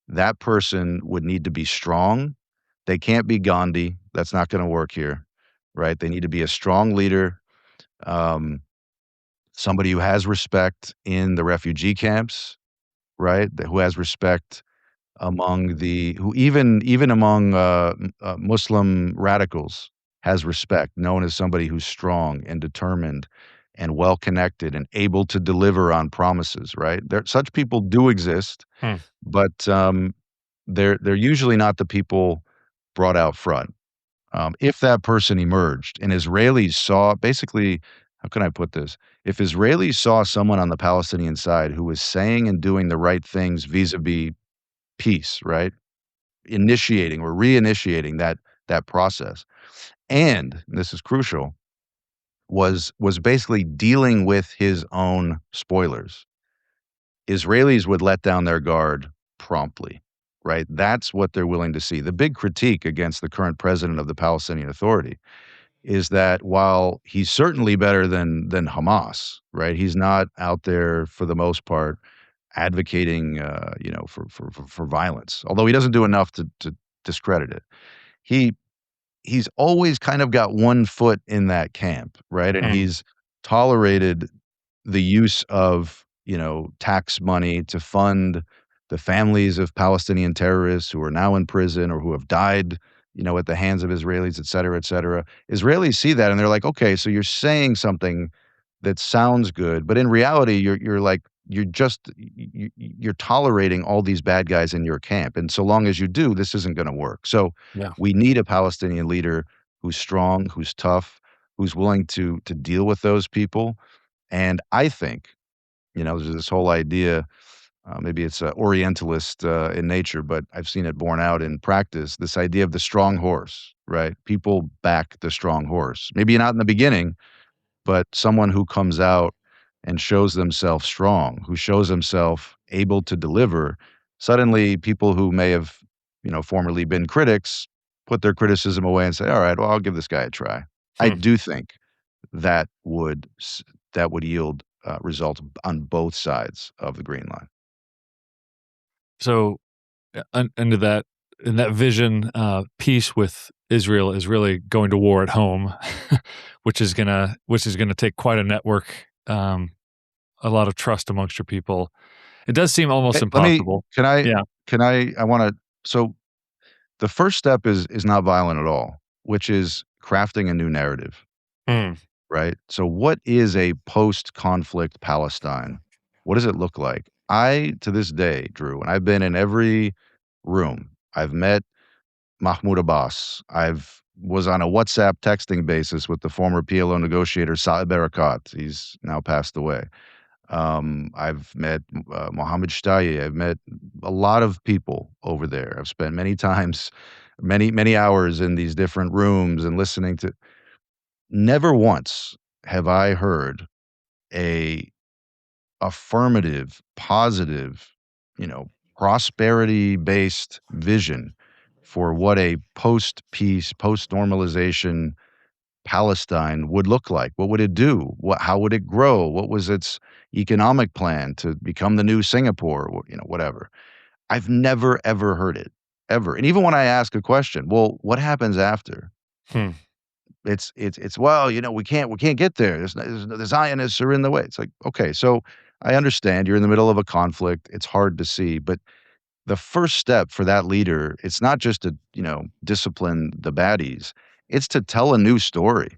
[SPEAKER 3] that person would need to be strong. They can't be Gandhi. That's not going to work here, right? They need to be a strong leader, somebody who has respect in the refugee camps, right? Who has respect among who even among Muslim radicals has respect, known as somebody who's strong and determined and well connected and able to deliver on promises, right? Such people do exist, but they're usually not the people brought out front. If that person emerged and Israelis saw, basically, how can I put this? If Israelis saw someone on the Palestinian side who was saying and doing the right things vis-a-vis peace, right? Initiating or reinitiating that process. And this is crucial, was basically dealing with his own spoilers. Israelis would let down their guard promptly, right? That's what they're willing to see. The big critique against the current president of the Palestinian Authority is that while he's certainly better than Hamas, right? He's not out there for the most part advocating, for violence. Although he doesn't do enough to discredit it. He's always kind of got one foot in that camp, right? And he's tolerated the use of, tax money to fund the families of Palestinian terrorists who are now in prison or who have died, at the hands of Israelis, et cetera, et cetera. Israelis see that and they're like, okay, so you're saying something that sounds good, but in reality, you're like you're tolerating all these bad guys in your camp, and so long as you do, this isn't going to work. So
[SPEAKER 1] Yeah.
[SPEAKER 3] we need a Palestinian leader who's strong, who's tough, who's willing to deal with those people. And I think, there's this whole idea. Maybe it's Orientalist in nature, but I've seen it borne out in practice. This idea of the strong horse, right? People back the strong horse. Maybe not in the beginning, but someone who comes out and shows themselves strong, who shows himself able to deliver. Suddenly, people who may have, formerly been critics, put their criticism away and say, "All right, well, I'll give this guy a try." I
[SPEAKER 1] Hmm.
[SPEAKER 3] do think that would yield results on both sides of the Green Line.
[SPEAKER 1] So, under that in that vision, peace with Israel is really going to war at home, which is gonna take quite a network, a lot of trust amongst your people. It does seem almost
[SPEAKER 3] Hey, let me
[SPEAKER 1] impossible.
[SPEAKER 3] can
[SPEAKER 1] Yeah.
[SPEAKER 3] I wanna so the first step is not violent at all, which is crafting a new narrative,
[SPEAKER 1] Mm.
[SPEAKER 3] right? So what is a post-conflict Palestine? What does it look like? I, to this day, Drew, and I've been in every room. I've met Mahmoud Abbas. I've was on a WhatsApp texting basis with the former PLO negotiator Saeb Erekat. He's now passed away. I've met Mohammed Shtaye. I've met a lot of people over there. I've spent many times, many hours in these different rooms and listening to. Never once have I heard a affirmative, positive, you know, prosperity-based vision for what a post-peace, post-normalization Palestine would look like. What would it do? How would it grow? What was its economic plan to become the new Singapore? Whatever. I've never ever heard it ever. And even when I ask a question, well, what happens after?
[SPEAKER 1] Hmm.
[SPEAKER 3] It's well, we can't get there. The Zionists are in the way. It's like, okay, so I understand you're in the middle of a conflict. It's hard to see, but the first step for that leader, it's not just to, discipline the baddies. It's to tell a new story,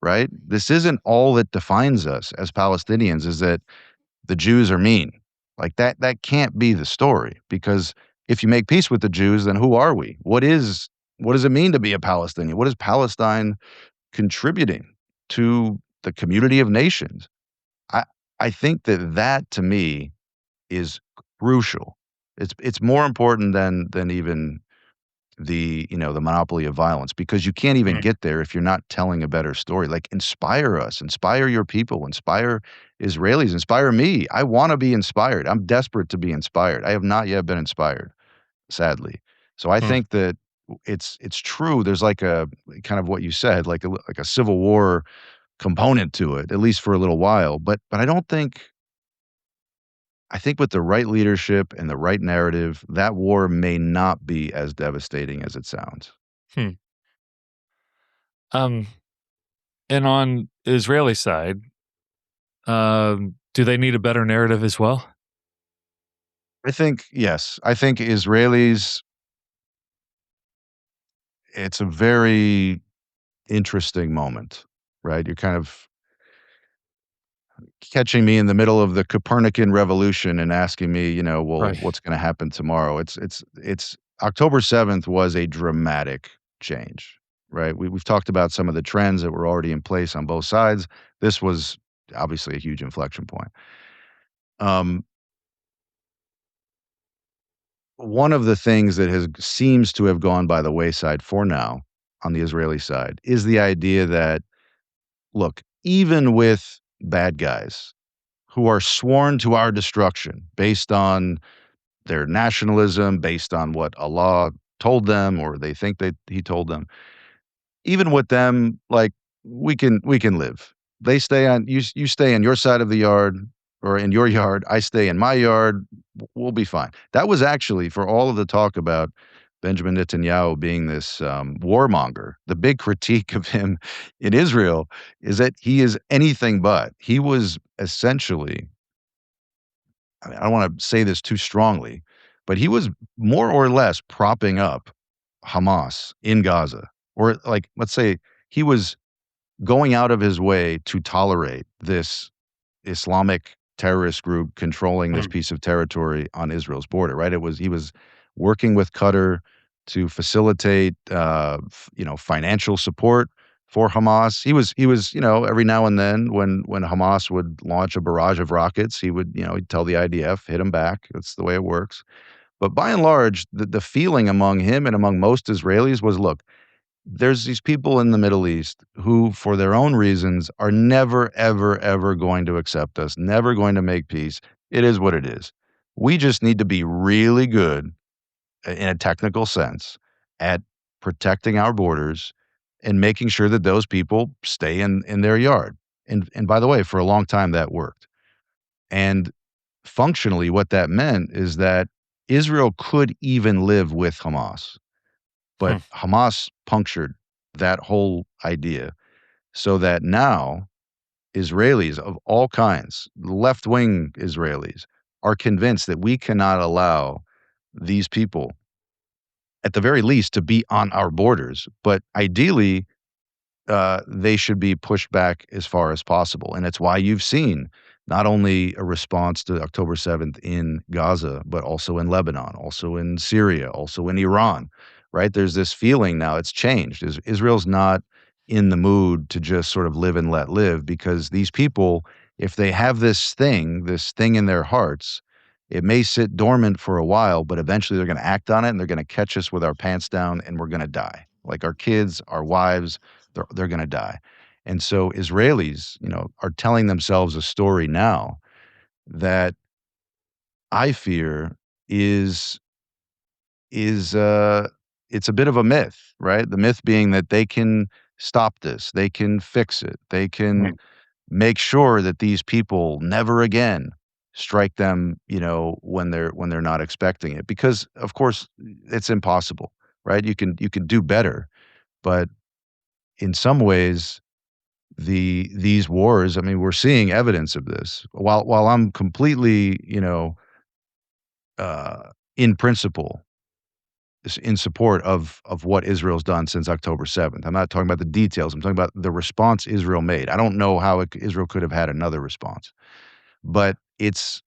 [SPEAKER 3] right? This isn't all that defines us as Palestinians is that the Jews are mean. Like that can't be the story because if you make peace with the Jews, then who are we? What does it mean to be a Palestinian? What is Palestine contributing to the community of nations? I I think that to me is crucial. It's more important than even the monopoly of violence because you can't even
[SPEAKER 1] Mm.
[SPEAKER 3] get there if you're not telling a better story. Like inspire us, inspire your people, inspire Israelis, inspire me. I want to be inspired. I'm desperate to be inspired. I have not yet been inspired, sadly. So I
[SPEAKER 1] Mm.
[SPEAKER 3] think that it's true. There's like a kind of what you said, like a civil war component to it, at least for a little while. But I think with the right leadership and the right narrative, that war may not be as devastating as it sounds.
[SPEAKER 1] Hmm. Um, and on Israeli side, do they need a better narrative as well?
[SPEAKER 3] I think yes. I think Israelis, it's a very interesting moment, right? You're kind of catching me in the middle of the Copernican revolution and asking me, well,
[SPEAKER 1] Right.
[SPEAKER 3] what's going to happen tomorrow? It's October 7th was a dramatic change, right? We've talked about some of the trends that were already in place on both sides. This was obviously a huge inflection point. Um, One of the things that has seems to have gone by the wayside for now on the Israeli side is the idea that, look, even with bad guys who are sworn to our destruction based on their nationalism, based on what Allah told them or they think that he told them, even with them, like, we can live. They stay on you stay on your side of the yard or in your yard, I stay in my yard, we'll be fine. That was actually for all of the talk about Benjamin Netanyahu being this, warmonger, the big critique of him in Israel is that he is anything but. He was essentially, I mean, I don't wanna say this too strongly, but he was more or less propping up Hamas in Gaza, or like, let's say he was going out of his way to tolerate this Islamic terrorist group controlling this piece of territory on Israel's border, right? He was working with Qatar to facilitate, financial support for Hamas. He was, every now and then when Hamas would launch a barrage of rockets, he'd tell the IDF, hit them back. That's the way it works. But by and large, the feeling among him and among most Israelis was, look, there's these people in the Middle East who, for their own reasons, are never, ever, ever going to accept us, never going to make peace. It is what it is. We just need to be really good in a technical sense at protecting our borders and making sure that those people stay in their yard. And by the way, for a long time that worked. And functionally, what that meant is that Israel could even live with Hamas. But Hamas punctured that whole idea so that now Israelis of all kinds, left-wing Israelis, are convinced that we cannot allow these people, at the very least, to be on our borders. But ideally, they should be pushed back as far as possible. And it's why you've seen not only a response to October 7th in Gaza, but also in Lebanon, also in Syria, also in Iran, right? There's this feeling now, it's changed. Israel's not in the mood to just sort of live and let live, because these people, if they have this thing in their hearts, it may sit dormant for a while, but eventually they're going to act on it and they're going to catch us with our pants down and we're going to die. Like our kids, our wives, they're going to die. And so Israelis, are telling themselves a story now that I fear is it's a bit of a myth, right? The myth being that they can stop this, they can fix it, they can make sure that these people never again strike them, when they're not expecting it. Because of course it's impossible, right? You can do better, but in some ways these wars, I mean, we're seeing evidence of this. While I'm completely, in principle in support of what Israel's done since October 7th. I'm not talking about the details. I'm talking about the response Israel made. I don't know how Israel could have had another response. But it's,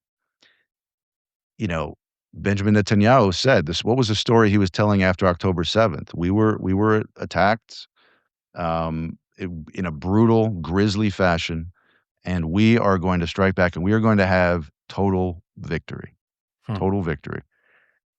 [SPEAKER 3] Benjamin Netanyahu said this. What was the story he was telling after October 7th? We were attacked in a brutal, grisly fashion, and we are going to strike back, and we are going to have total victory. Total victory.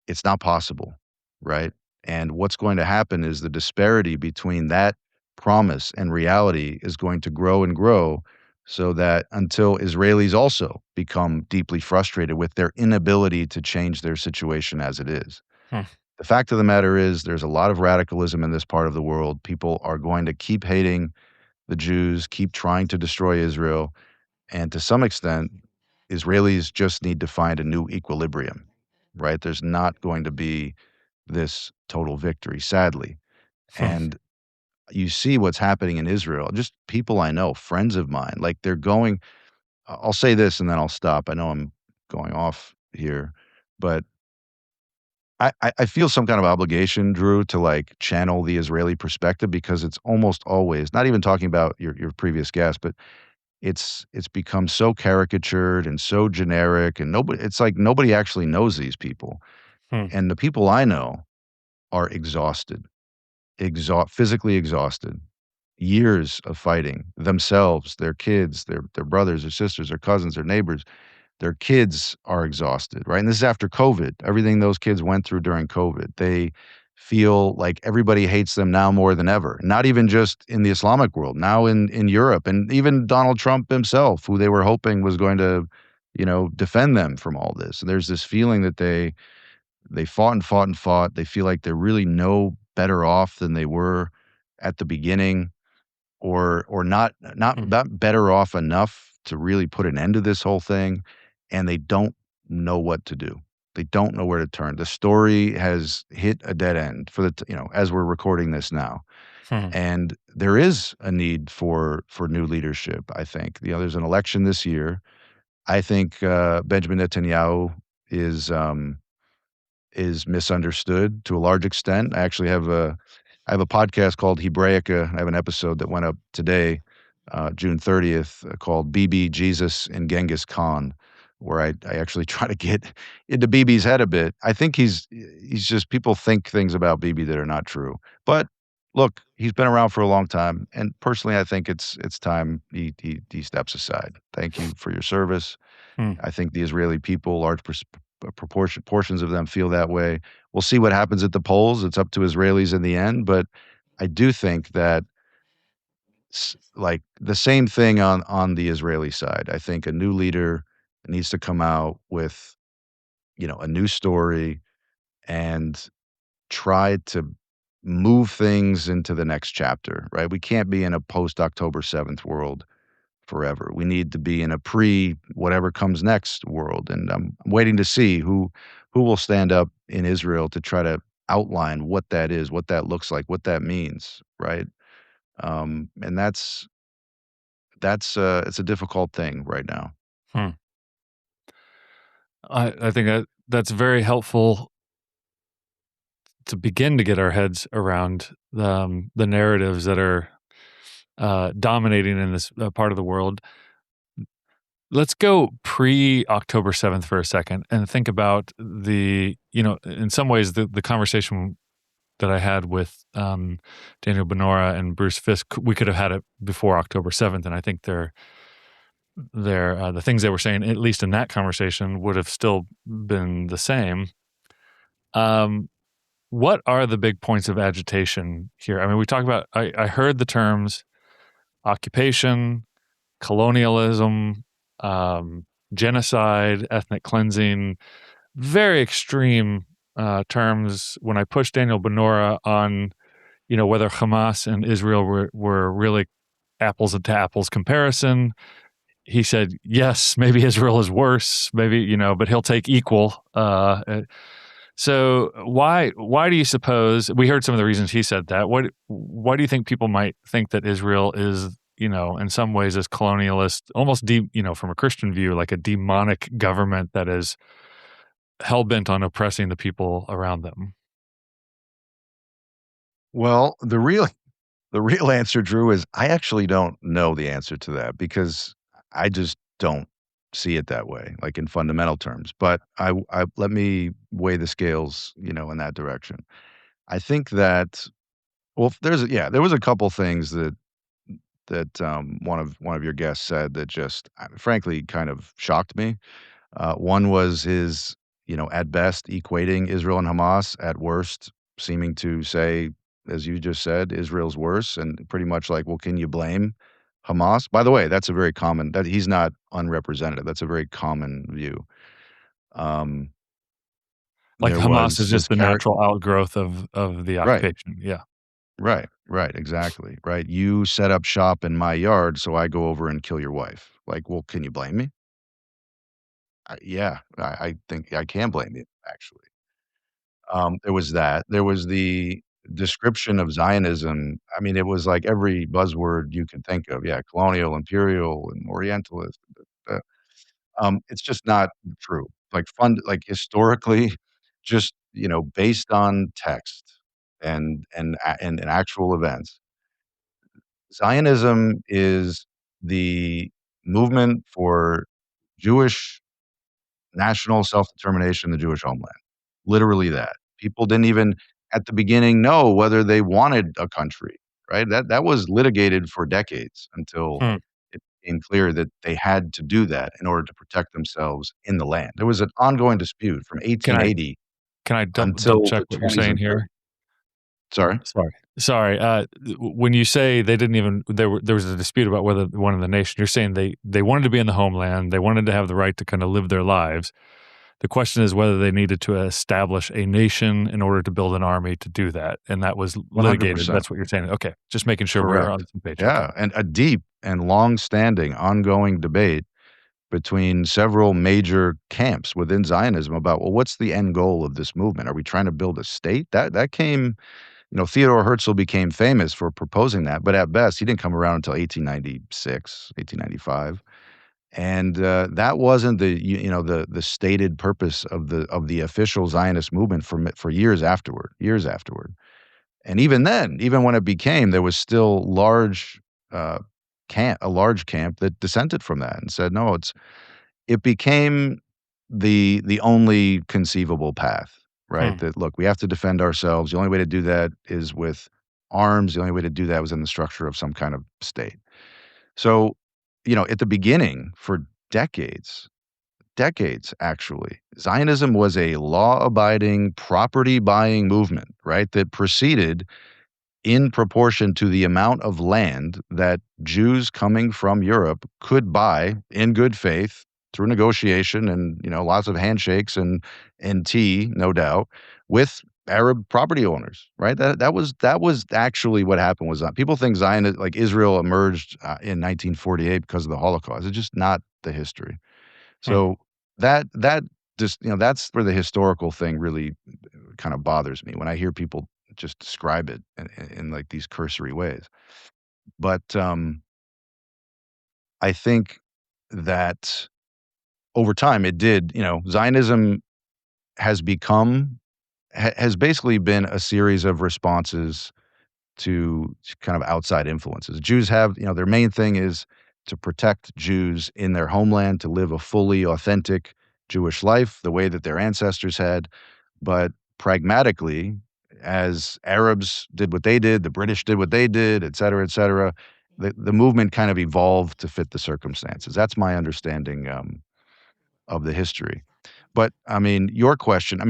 [SPEAKER 3] It's not possible, right? And what's going to happen is the disparity between that promise and reality is going to grow and grow, so that until Israelis also become deeply frustrated with their inability to change their situation as it is. The fact of the matter is there's a lot of radicalism in this part of the world. People are going to keep hating the Jews, keep trying to destroy Israel. And to some extent, Israelis just need to find a new equilibrium, right? There's not going to be this total victory, sadly. And you see what's happening in Israel. Just people I know, friends of mine, like they're going, I'll say this and then I'll stop. I know I'm going off here, but I feel some kind of obligation, Drew, to like channel the Israeli perspective, because it's almost always, not even talking about your previous guest, but it's become so caricatured and so generic, and it's like nobody actually knows these people. And the people I know are exhausted, physically exhausted. Years of fighting themselves, their kids, their brothers, their sisters, their cousins, their neighbors. Their kids are exhausted, right? And this is after COVID, everything those kids went through during COVID. They feel like everybody hates them now more than ever, not even just in the Islamic world, now in Europe, and even Donald Trump himself, who they were hoping was going to, defend them from all this. And there's this feeling that they fought and fought and fought. They feel like they're really no better off than they were at the beginning, or not better off enough to really put an end to this whole thing. And they don't know what to do. They don't know where to turn. The story has hit a dead end as we're recording this now. And there is a need for new leadership, I think. There's an election this year. I think Benjamin Netanyahu is misunderstood to a large extent. I actually have a podcast called Hebraica. I have an episode that went up today June 30th, called "BB, Jesus, and Genghis Khan," where I actually try to get into BB's head a bit. I think he's just people think things about BB that are not true. But look, he's been around for a long time, and personally, I think it's time he steps aside. Thank you for your service.
[SPEAKER 1] Hmm.
[SPEAKER 3] I think the Israeli people, large portions of them feel that way. We'll see what happens at the polls. It's up to Israelis in the end, but I do think that like the same thing on the Israeli side. I think a new leader needs to come out with, a new story and try to move things into the next chapter, right? We can't be in a post October 7th world forever. We need to be in a pre whatever comes next world. And I'm waiting to see who will stand up in Israel to try to outline what that is, what that looks like, what that means, right? And that's it's a difficult thing right now.
[SPEAKER 1] Hmm. I think that's very helpful to begin to get our heads around the narratives that are dominating in this part of the world. Let's go pre-October 7th for a second and think about in some ways, the conversation that I had with Daniel Benora and Bruce Fisk, we could have had it before October 7th, and I think the things they were saying, at least in that conversation, would have still been the same. What are the big points of agitation here? I mean, we talked about, I heard the terms occupation, colonialism, genocide, ethnic cleansing, very extreme terms. When I pushed Daniel Benora on, whether Hamas and Israel were really apples to apples comparison, he said, yes, maybe Israel is worse, maybe, but he'll take equal. So why do you suppose, we heard some of the reasons he said that, why do you think people might think that Israel is, in some ways is colonialist, almost from a Christian view, like a demonic government that is hell-bent on oppressing the people around them?
[SPEAKER 3] Well, the real answer, Drew, is I actually don't know the answer to that because I just don't see it that way, like in fundamental terms. But I let me weigh the scales, in that direction. I think that well, there was a couple things that one of your guests said that just frankly kind of shocked me. One was his, at best equating Israel and Hamas, at worst seeming to say, as you just said, Israel's worse, and pretty much like, well, can you blame Hamas? By the way, that's a very common that he's not unrepresentative. That's a very common view. Um,
[SPEAKER 1] Like
[SPEAKER 3] there
[SPEAKER 1] Hamas
[SPEAKER 3] was
[SPEAKER 1] is
[SPEAKER 3] this
[SPEAKER 1] just the
[SPEAKER 3] character,
[SPEAKER 1] natural outgrowth of the
[SPEAKER 3] right,
[SPEAKER 1] occupation. Yeah.
[SPEAKER 3] right, exactly, right. You set up shop in my yard, so I go over and kill your wife. Like, well, can you blame me? Yeah, I think I can blame you, actually. There was that. There was the description of Zionism. I mean, it was like every buzzword you can think of. Yeah, colonial, imperial, and orientalist. Uh, it's just not true. Like historically, just based on text and actual events, Zionism is the movement for Jewish national self-determination in the Jewish homeland. Literally that. People didn't even at the beginning know whether they wanted a country, right? That was litigated for decades until
[SPEAKER 1] Hmm.
[SPEAKER 3] it became clear that they had to do that in order to protect themselves in the land. There was an ongoing dispute from
[SPEAKER 1] Can I
[SPEAKER 3] 1880
[SPEAKER 1] can I double
[SPEAKER 3] until
[SPEAKER 1] check
[SPEAKER 3] the
[SPEAKER 1] what you're
[SPEAKER 3] 20s
[SPEAKER 1] saying
[SPEAKER 3] and
[SPEAKER 1] here?
[SPEAKER 3] 30s. Sorry?
[SPEAKER 1] Sorry. When you say they didn't even there was a dispute about whether they wanted the nation, you're saying they wanted to be in the homeland, they wanted to have the right to kind of live their lives. The question is whether they needed to establish a nation in order to build an army to do that, and that was litigated.
[SPEAKER 3] 100%.
[SPEAKER 1] That's what you're saying. Okay, just making sure we're on
[SPEAKER 3] Correct.
[SPEAKER 1] the same page. Okay.
[SPEAKER 3] Yeah, and a deep and long-standing ongoing debate between several major camps within Zionism about, well, what's the end goal of this movement? Are we trying to build a state? That came, Theodore Herzl became famous for proposing that, but at best, he didn't come around until 1896, 1895. And that wasn't the stated purpose of the official Zionist movement for years afterward, years afterward. And even then, even when it became, there was still large a large camp that dissented from that and said, no, it became the only conceivable path, right?
[SPEAKER 1] Hmm.
[SPEAKER 3] That, look, we have to defend ourselves. The only way to do that is with arms. The only way to do that was in the structure of some kind of state. So, at the beginning, for decades actually, Zionism was a law-abiding, property-buying movement, right? That proceeded in proportion to the amount of land that Jews coming from Europe could buy in good faith through negotiation and, lots of handshakes and tea, no doubt, with Arab property owners, right? That was actually what happened. Was people think Zionism, like Israel, emerged in 1948 because of the Holocaust? It's just not the history.
[SPEAKER 1] Hmm.
[SPEAKER 3] So that just, that's where the historical thing really kind of bothers me when I hear people just describe it in like these cursory ways. But I think that over time it did, Zionism has has basically been a series of responses to kind of outside influences. Jews have, their main thing is to protect Jews in their homeland, to live a fully authentic Jewish life the way that their ancestors had. But pragmatically, as Arabs did what they did, the British did what they did, et cetera, the movement kind of evolved to fit the circumstances. That's my understanding of the history. But I mean, your question,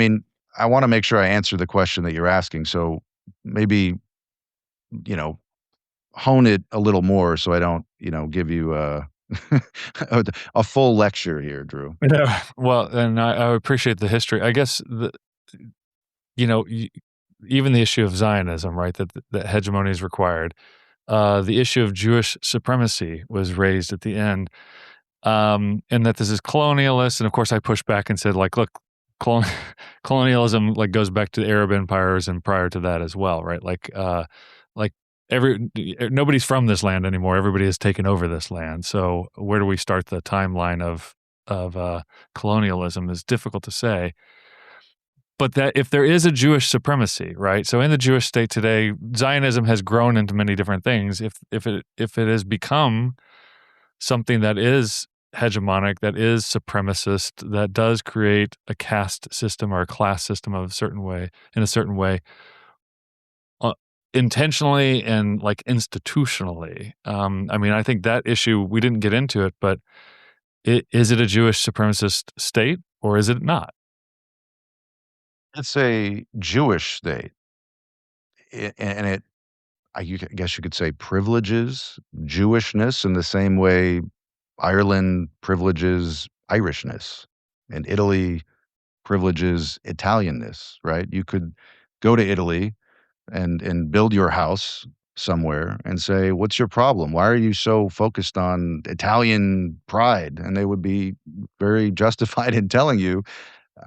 [SPEAKER 3] I want to make sure I answer the question that you're asking. So maybe, you know, hone it a little more so I don't, give you a full lecture here, Drew.
[SPEAKER 1] Yeah. Well, and I appreciate the history. I guess you know, y- even the issue of Zionism, right? That hegemony is required. The issue of Jewish supremacy was raised at the end, and that this is colonialist. And of course, I pushed back and said, like, look, colon- colonialism like goes back to the Arab empires and prior to that as well, right? Like nobody's from this land anymore. Everybody has taken over this land. So where do we start the timeline of colonialism is difficult to say. But that if there is a Jewish supremacy, right? So in the Jewish state today, Zionism has grown into many different things. If it has become something that is hegemonic, that is supremacist, that does create a caste system or a class system of in a certain way, uh, intentionally and like institutionally. I think that issue we didn't get into it, but is it a Jewish supremacist state or is it not?
[SPEAKER 3] It's a Jewish state, and guess you could say privileges Jewishness in the same way Ireland privileges Irishness and Italy privileges Italianness, right? You could go to Italy and build your house somewhere and say, "What's your problem? Why are you so focused on Italian pride?" And they would be very justified in telling you,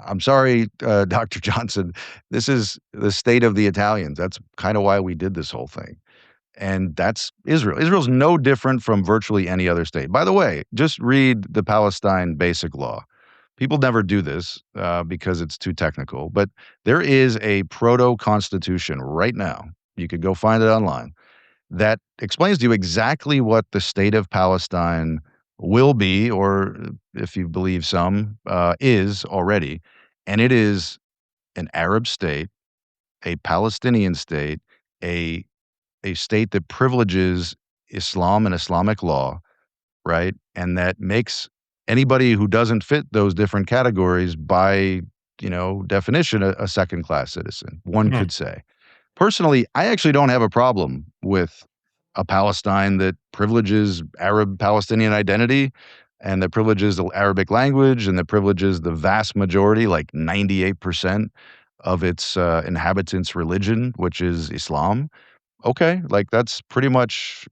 [SPEAKER 3] "I'm sorry, Dr. Johnson, this is the state of the Italians. That's kind of why we did this whole thing." And that's Israel. Israel's no different from virtually any other state. By the way, just read the Palestine Basic Law. People never do this because it's too technical, but there is a proto-constitution right now. You could go find it online that explains to you exactly what the state of Palestine will be, or if you believe some, is already. And it is an Arab state, a Palestinian state, a a state that privileges Islam and Islamic law, right? And that makes anybody who doesn't fit those different categories by, definition, a second class citizen, one
[SPEAKER 1] Hmm.
[SPEAKER 3] could say. Personally, I actually don't have a problem with a Palestine that privileges Arab Palestinian identity and that privileges the Arabic language and that privileges the vast majority, like 98% of its inhabitants' religion, which is Islam. Okay, like that's pretty much,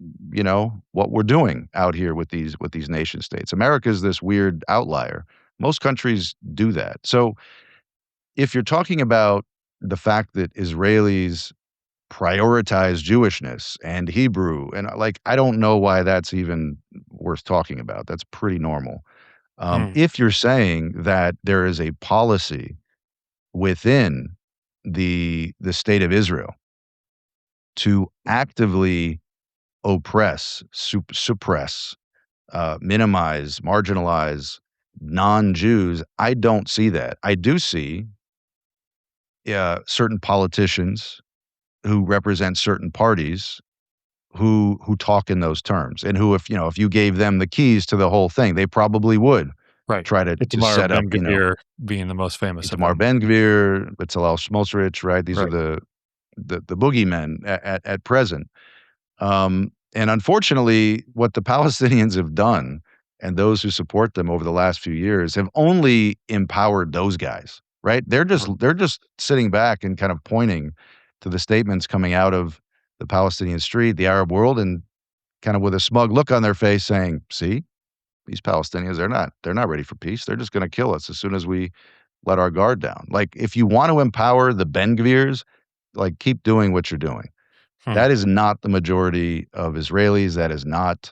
[SPEAKER 3] what we're doing out here with these nation states. America is this weird outlier. Most countries do that. So if you're talking about the fact that Israelis prioritize Jewishness and Hebrew, and like I don't know why that's even worth talking about. That's pretty normal.
[SPEAKER 1] Hmm.
[SPEAKER 3] If you're saying that there is a policy within the state of Israel to actively oppress, suppress, minimize, marginalize non-Jews. I don't see that. I do see certain politicians who represent certain parties who talk in those terms, and who, if you gave them the keys to the whole thing, they probably would
[SPEAKER 1] Right.
[SPEAKER 3] try to
[SPEAKER 1] Itamar
[SPEAKER 3] set up,
[SPEAKER 1] Ben-Gvir being the most famous of
[SPEAKER 3] Itamar
[SPEAKER 1] them.
[SPEAKER 3] Ben-Gvir, Bezalel Smotrich, right? These are
[SPEAKER 1] Right.
[SPEAKER 3] the boogeymen at present. And unfortunately, what the Palestinians have done, and those who support them over the last few years, have only empowered those guys, right? They're just sitting back and kind of pointing to the statements coming out of the Palestinian street, the Arab world, and kind of with a smug look on their face saying, "See, these Palestinians, they're not ready for peace. They're just going to kill us as soon as we let our guard down." Like, if you want to empower the Ben-Gvirs, like, keep doing what you're doing.
[SPEAKER 1] Hmm.
[SPEAKER 3] That is not the majority of Israelis. That is not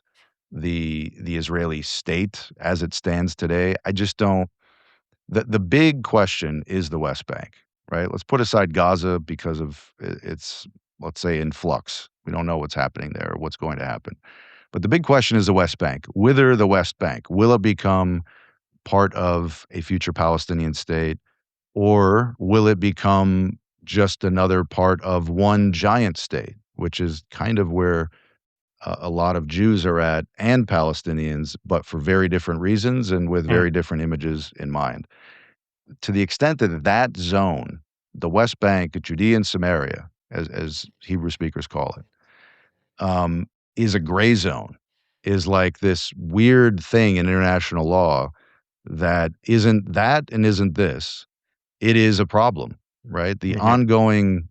[SPEAKER 3] the Israeli state as it stands today. I just don't. The big question is the West Bank, right? Let's put aside Gaza because of it's, let's say, in flux. We don't know what's happening there or what's going to happen. But the big question is the West Bank. Whether the West Bank, will it become part of a future Palestinian state, or will it become just another part of one giant state, which is kind of where a lot of Jews are at, and Palestinians, but for very different reasons and with
[SPEAKER 1] Hmm.
[SPEAKER 3] very different images in mind. To the extent that that zone, the West Bank, Judea and Samaria, as Hebrew speakers call it, is a gray zone, is like this weird thing in international law that isn't that and isn't this. It is a problem, right? The
[SPEAKER 1] Mhm.
[SPEAKER 3] ongoing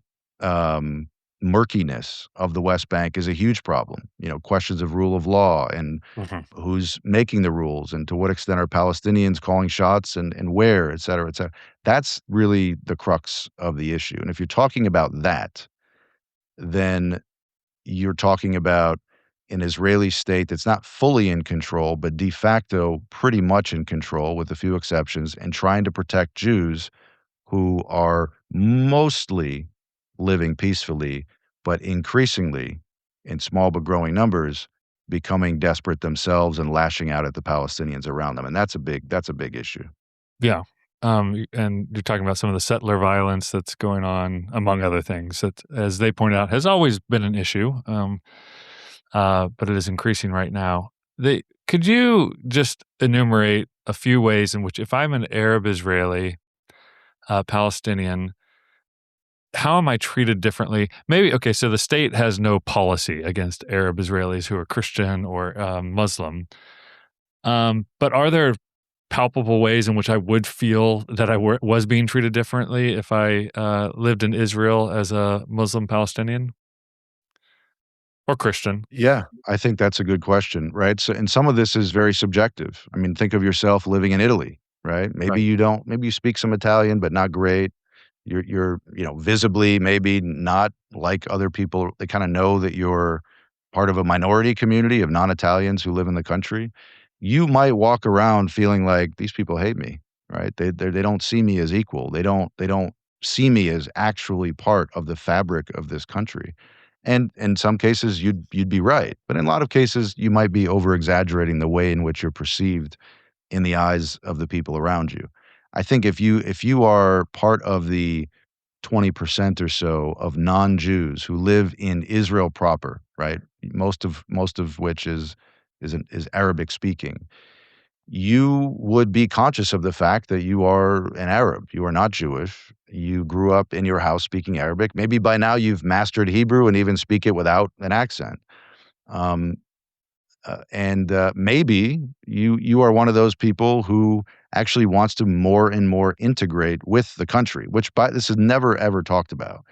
[SPEAKER 3] murkiness of the West Bank is a huge problem. Questions of rule of law and
[SPEAKER 1] Mhm.
[SPEAKER 3] who's making the rules, and to what extent are Palestinians calling shots, and where, et cetera, et cetera. That's really the crux of the issue. And if you're talking about that, then you're talking about an Israeli state that's not fully in control, but de facto pretty much in control, with a few exceptions, and trying to protect Jews who are mostly living peacefully, but increasingly, in small but growing numbers, becoming desperate themselves and lashing out at the Palestinians around them. And that's a big issue.
[SPEAKER 1] Yeah. And you're talking about some of the settler violence that's going on, among other things, that, as they point out, has always been an issue, but it is increasing right now. Could you just enumerate a few ways in which, if I'm an Arab Israeli Palestinian, how am I treated differently? Maybe, okay, so the state has no policy against Arab Israelis who are Christian or Muslim. But are there palpable ways in which I would feel that I was being treated differently if I lived in Israel as a Muslim Palestinian or Christian?
[SPEAKER 3] Yeah, I think that's a good question, right? So, and some of this is very subjective. I mean, think of yourself living in Italy, right? Maybe
[SPEAKER 1] Right.
[SPEAKER 3] you don't, maybe you speak some Italian, but not great. You're visibly maybe not like other people. They kind of know that you're part of a minority community of non-Italians who live in the country. You might walk around feeling like these people hate me, right? They don't see me as equal. They don't see me as actually part of the fabric of this country. And in some cases you'd be right, but in a lot of cases you might be over exaggerating the way in which you're perceived in the eyes of the people around you. I think if you are part of the 20% or so of non-Jews who live in Israel proper, right? Most of which is Arabic speaking. You would be conscious of the fact that you are an Arab. You are not Jewish. You grew up in your house speaking Arabic. Maybe by now you've mastered Hebrew and even speak it without an accent. Um, and maybe you are one of those people who actually wants to more and more integrate with the country, which this is never ever talked about.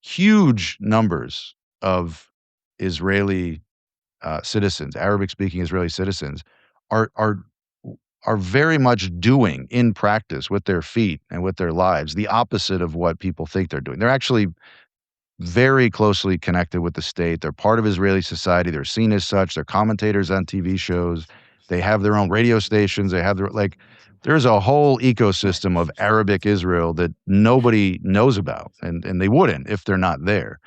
[SPEAKER 3] Huge numbers of Israeli citizens, Arabic-speaking Israeli citizens, are are are very much doing in practice with their feet and with their lives the opposite of what people think they're doing. They're actually very closely connected with the state. They're part of Israeli society. They're seen as such. They're commentators on TV shows. They have their own radio stations. They have there's a whole ecosystem of Arabic Israel that nobody knows about, and they wouldn't if they're not there.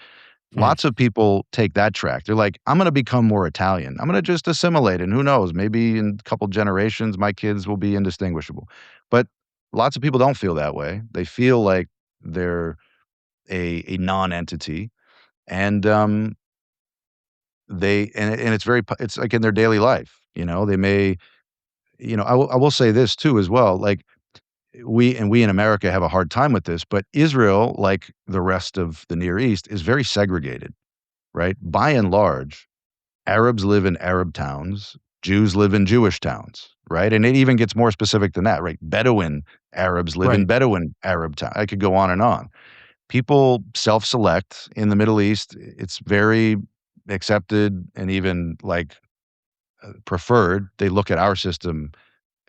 [SPEAKER 1] Mm.
[SPEAKER 3] Lots of people take that track. They're like, I'm going to become more Italian. I'm going to just assimilate. And who knows, maybe in a couple generations, my kids will be indistinguishable. But lots of people don't feel that way. They feel like they're a non-entity. And it's it's like in their daily life, they may, I will say this too as well. Like we in America have a hard time with this, but Israel, like the rest of the Near East, is very segregated, right? By and large, Arabs live in Arab towns, Jews live in Jewish towns, right? And it even gets more specific than that, right? Bedouin Arabs live in
[SPEAKER 1] Right.
[SPEAKER 3] Bedouin Arab town. I could go on and on. People self-select in the Middle East. It's very accepted and even like preferred. They look at our system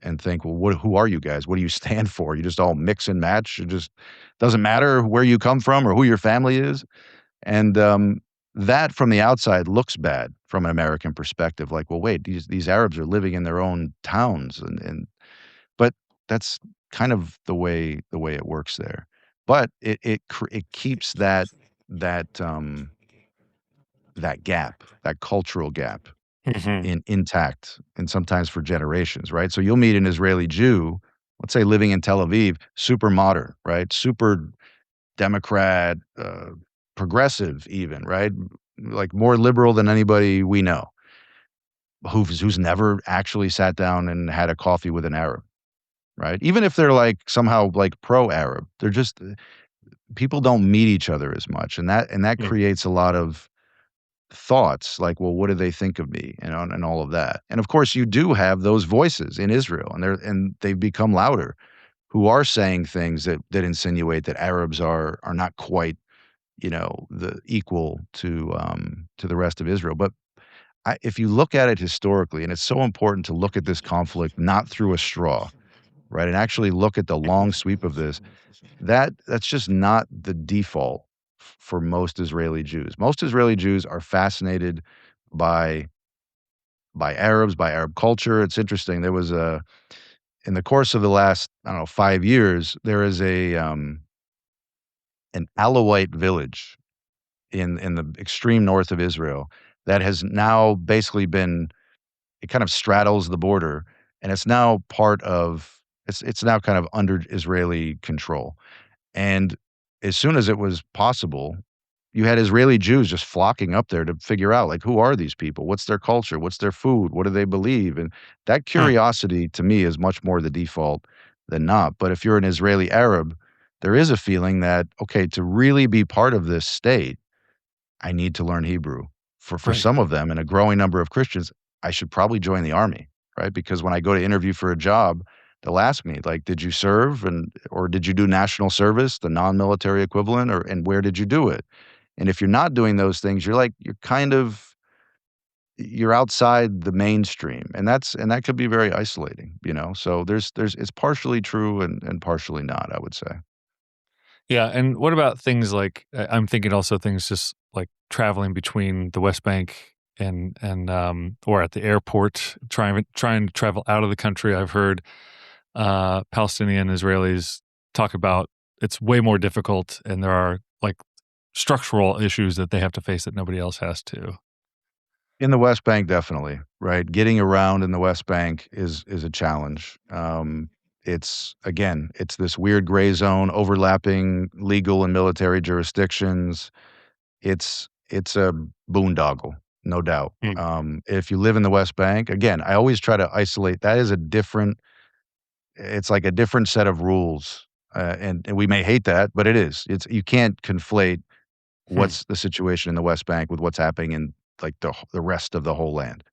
[SPEAKER 3] and think, well, who are you guys? What do you stand for? You just all mix and match. It just doesn't matter where you come from or who your family is. And that from the outside looks bad from an American perspective. Like, well, wait, these Arabs are living in their own towns, and but that's kind of the way it works there. But it keeps that gap, that cultural gap
[SPEAKER 1] Hmm.
[SPEAKER 3] intact, and sometimes for generations, right? So you'll meet an Israeli Jew, let's say living in Tel Aviv, super modern, right? Super Democrat, progressive even, right? Like more liberal than anybody we know, who's never actually sat down and had a coffee with an Arab, right? Even if they're like somehow like pro-Arab, they're just people don't meet each other as much, and that creates a lot of thoughts like, well, what do they think of me, and all of that. And of course, you do have those voices in Israel, and they've become louder, who are saying things that insinuate that Arabs are not quite, the equal to the rest of Israel. But if you look at it historically, and it's so important to look at this conflict not through a straw, right, and actually look at the long sweep of this, that's just not the default for most Israeli Jews. Most Israeli Jews are fascinated by Arabs, by Arab culture. It's interesting. There was in the course of the last, I don't know, 5 years, there is an Alawite village in the extreme north of Israel that has now basically been, it kind of straddles the border, and it's now part of, it's now kind of under Israeli control. And as soon as it was possible, you had Israeli Jews just flocking up there to figure out, like, who are these people? What's their culture? What's their food? What do they believe? And that curiosity to me is much more the default than not. But if you're an Israeli Arab, there is a feeling that, okay, to really be part of this state, I need to learn Hebrew. For
[SPEAKER 1] Right.
[SPEAKER 3] some of them, and a growing number of Christians, I should probably join the army, right? Because when I go to interview for a job, they'll ask me, like, "Did you serve or did you do national service, the non-military equivalent, and where did you do it?" And if you're not doing those things, you're outside the mainstream, and that could be very isolating, So there's it's partially true and partially not, I would say.
[SPEAKER 1] Yeah, and what about things like I'm thinking also things just like traveling between the West Bank and or at the airport, trying to travel out of the country. I've heard Palestinian Israelis talk about it's way more difficult, and there are like structural issues that they have to face that nobody else has to.
[SPEAKER 3] In the West Bank, definitely, right? Getting around in the West Bank is a challenge. It's this weird gray zone overlapping legal and military jurisdictions. It's a boondoggle, no doubt.
[SPEAKER 1] Mm.
[SPEAKER 3] If you live in the West Bank, again, I always try to isolate. That is a different. It's like a different set of rules, and we may hate that, but it is. It's you can't conflate
[SPEAKER 1] Hmm.
[SPEAKER 3] what's the situation in the West Bank with what's happening in like the rest of the whole land.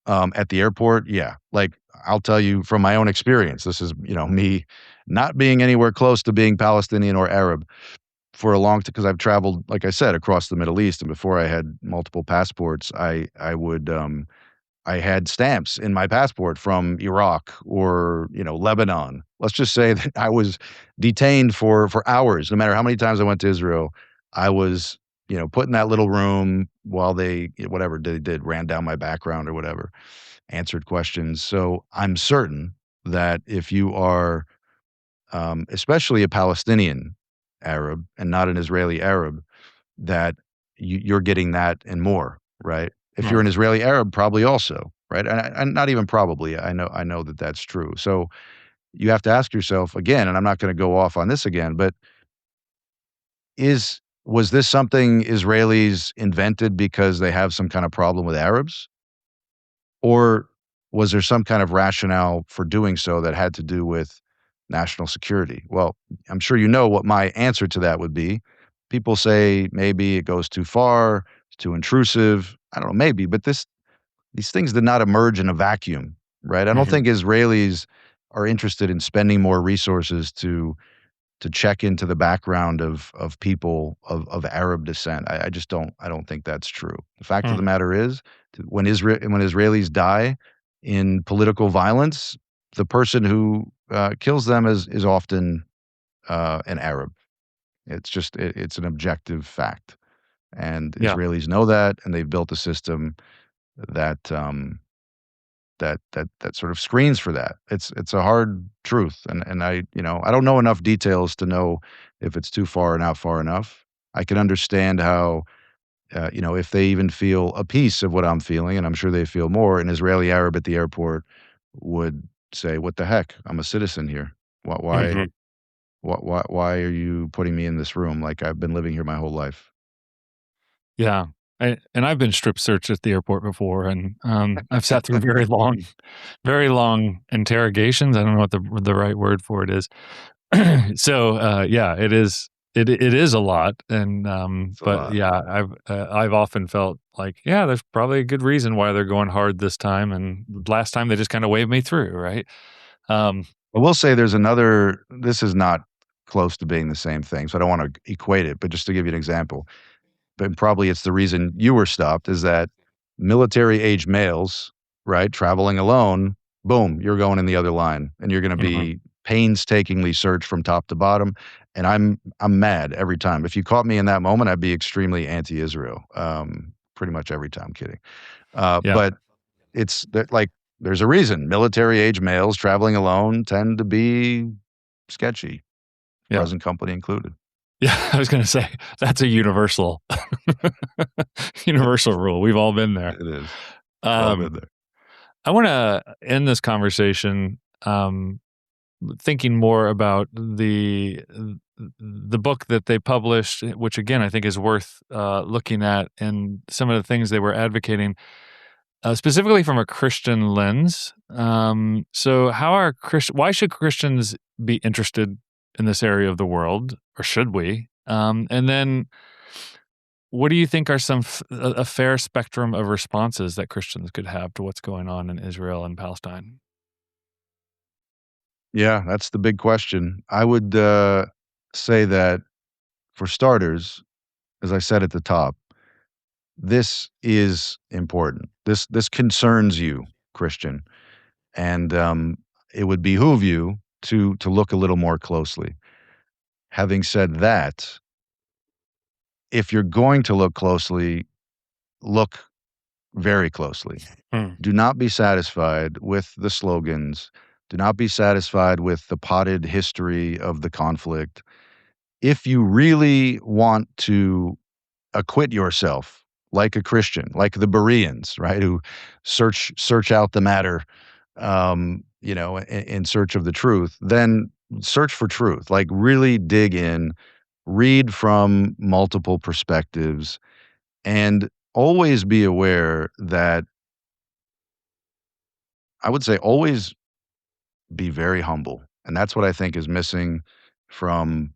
[SPEAKER 3] At the airport, yeah, like I'll tell you from my own experience. This is me not being anywhere close to being Palestinian or Arab for a long time because I've traveled, like I said, across the Middle East, and before I had multiple passports, I had stamps in my passport from Iraq or, Lebanon. Let's just say that I was detained for hours. No matter how many times I went to Israel, I was, put in that little room while they, whatever they did, ran down my background or whatever, answered questions. So I'm certain that if you are, especially a Palestinian Arab and not an Israeli Arab, that you're getting that and more, right? If you're
[SPEAKER 1] Right.
[SPEAKER 3] an Israeli Arab, probably also, right? And not even probably. I know that that's true. So you have to ask yourself again, and I'm not going to go off on this again, but was this something Israelis invented because they have some kind of problem with Arabs? Or was there some kind of rationale for doing so that had to do with national security? Well, I'm sure you know what my answer to that would be. People say maybe it goes too far, it's too intrusive. I don't know, maybe, but these things did not emerge in a vacuum, right? I don't
[SPEAKER 1] Mhm.
[SPEAKER 3] think Israelis are interested in spending more resources to check into the background of people of Arab descent. I just don't think that's true. The fact of
[SPEAKER 1] Mm.
[SPEAKER 3] the matter is, when Israelis die in political violence, the person who kills them is often an Arab. It's an objective fact, and
[SPEAKER 1] Yeah.
[SPEAKER 3] Israelis know that, and they've built a system that that sort of screens for that. It's a hard truth, and I don't know enough details to know if it's too far or not far enough. I can understand how if they even feel a piece of what I'm feeling, and I'm sure they feel more. An Israeli Arab at the airport would say, "What the heck? I'm a citizen here. Why why
[SPEAKER 1] Mhm.
[SPEAKER 3] why are you putting me in this room? Like I've been living here my whole life."
[SPEAKER 1] Yeah. And I've been strip searched at the airport before, and I've sat through very long interrogations. I don't know what the right word for it is. So yeah, it is a lot, and
[SPEAKER 3] It's a
[SPEAKER 1] but
[SPEAKER 3] lot.
[SPEAKER 1] yeah, I've often felt like, yeah, there's probably a good reason why they're going hard this time, and last time they just kind of waved me through, right? Um,
[SPEAKER 3] I will say there's another. This is not close to being the same thing, so I don't want to equate it. But just to give you an example, but probably it's the reason you were stopped is that military-age males, right, traveling alone, boom, you're going in the other line, and you're gonna
[SPEAKER 1] mhm.
[SPEAKER 3] be painstakingly searched from top to bottom, and I'm mad every time. If you caught me in that moment, I'd be extremely anti-Israel, pretty much every time, kidding.
[SPEAKER 1] Yeah,
[SPEAKER 3] But it's that like, there's a reason military-age males traveling alone tend to be sketchy,
[SPEAKER 1] yeah,
[SPEAKER 3] present company included.
[SPEAKER 1] yeah. I was gonna say that's a universal universal rule. We've all been there.
[SPEAKER 3] It is. We've all
[SPEAKER 1] Um,
[SPEAKER 3] been there.
[SPEAKER 1] I want to end this conversation thinking more about the book that they published, which again I think is worth looking at, and some of the things they were advocating, specifically from a Christian lens. So, why should Christians be interested in this area of the world, or should we? And then, what do you think are a fair spectrum of responses that Christians could have to what's going on in Israel and Palestine?
[SPEAKER 3] Yeah, that's the big question. I would say that for starters, as I said at the top, this is important. This concerns you, Christian, and it would behoove you to look a little more closely. Having said that, if you're going to look closely, look very closely.
[SPEAKER 1] Hmm.
[SPEAKER 3] Do not be satisfied with the slogans. Do not be satisfied with the potted history of the conflict. If you really want to acquit yourself like a Christian, like the Bereans, right, who search out the matter, in search of the truth, then search for truth. Like really dig in, read from multiple perspectives, and always be aware that I would say always be very humble. And that's what I think is missing from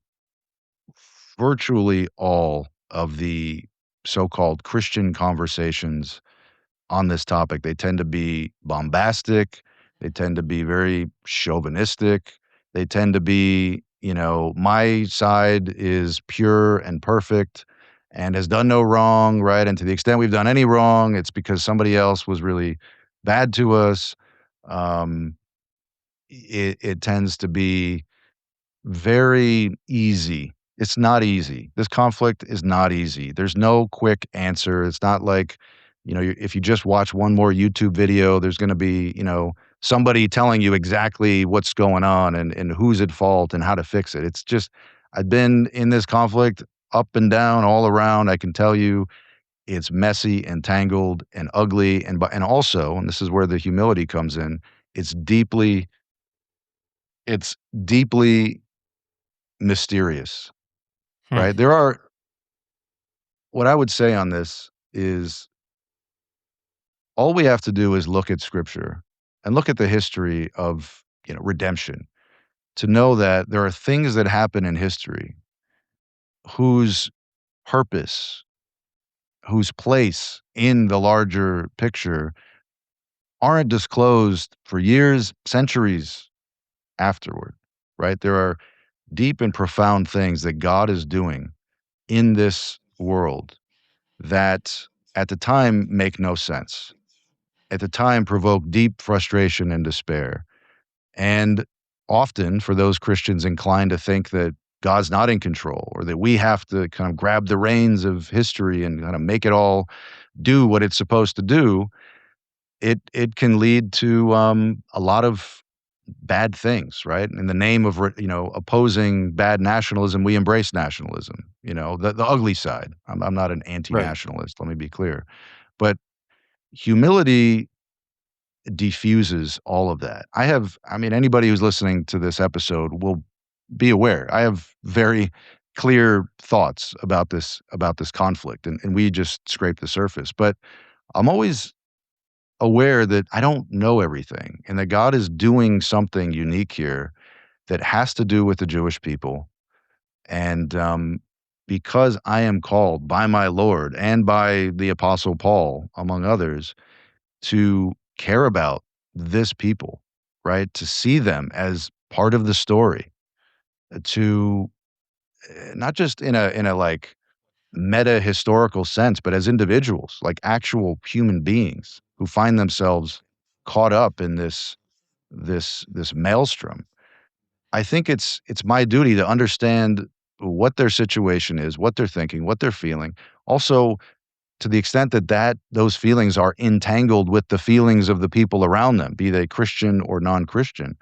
[SPEAKER 3] virtually all of the so-called Christian conversations on this topic. They tend to be bombastic. They tend to be very chauvinistic. They tend to be, my side is pure and perfect and has done no wrong, right? And to the extent we've done any wrong, it's because somebody else was really bad to us. Um, it tends to be very easy. It's not easy. This conflict is not easy. There's no quick answer. It's not like, if you just watch one more YouTube video, there's going to be, somebody telling you exactly what's going on and who's at fault and how to fix it. It's just, I've been in this conflict up and down all around. I can tell you it's messy and tangled and ugly, and also, and this is where the humility comes in, it's deeply it's deeply mysterious,
[SPEAKER 1] Hmm.
[SPEAKER 3] right? There are what I would say on this is all we have to do is look at scripture and look at the history of, redemption to know that there are things that happen in history whose purpose, whose place in the larger picture aren't disclosed for years, centuries afterward, right? There are deep and profound things that God is doing in this world that at the time make no sense. At the time provoke deep frustration and despair. And often for those Christians inclined to think that God's not in control or that we have to kind of grab the reins of history and kind of make it all do what it's supposed to do, it can lead to a lot of bad things, right? In the name of opposing bad nationalism, we embrace nationalism. The ugly side. I'm not an
[SPEAKER 1] Right.
[SPEAKER 3] anti-nationalist. Let me be clear, but humility diffuses all of that. Anybody who's listening to this episode will be aware. I have very clear thoughts about this conflict, and we just scraped the surface. But I'm always aware that I don't know everything and that God is doing something unique here that has to do with the Jewish people. And because I am called by my Lord and by the Apostle Paul, among others, to care about this people, right? To see them as part of the story, to not just in a like meta historical sense, but as individuals, like actual human beings who find themselves caught up in this maelstrom. I think it's my duty to understand what their situation is, what they're thinking, what they're feeling. Also, to the extent that those feelings are entangled with the feelings of the people around them, be they Christian or non-Christian,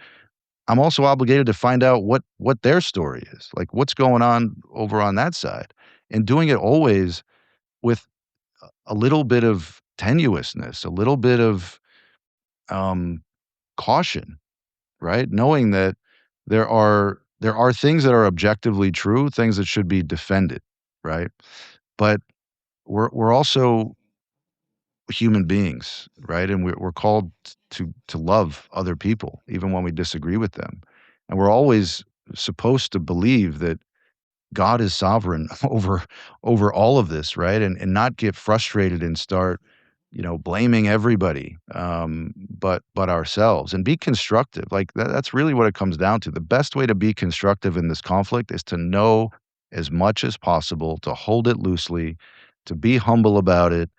[SPEAKER 3] I'm also obligated to find out what their story is, like what's going on over on that side, and doing it always with a little bit of tenuousness, a little bit of um, caution, right? Knowing that there are things that are objectively true, things that should be defended, right? But we're also human beings, right? And we're called to love other people, even when we disagree with them. And we're always supposed to believe that God is sovereign over all of this, right? And not get frustrated and start, blaming everybody, but ourselves, and be constructive. Like that's really what it comes down to. The best way to be constructive in this conflict is to know as much as possible, to hold it loosely, to be humble about it,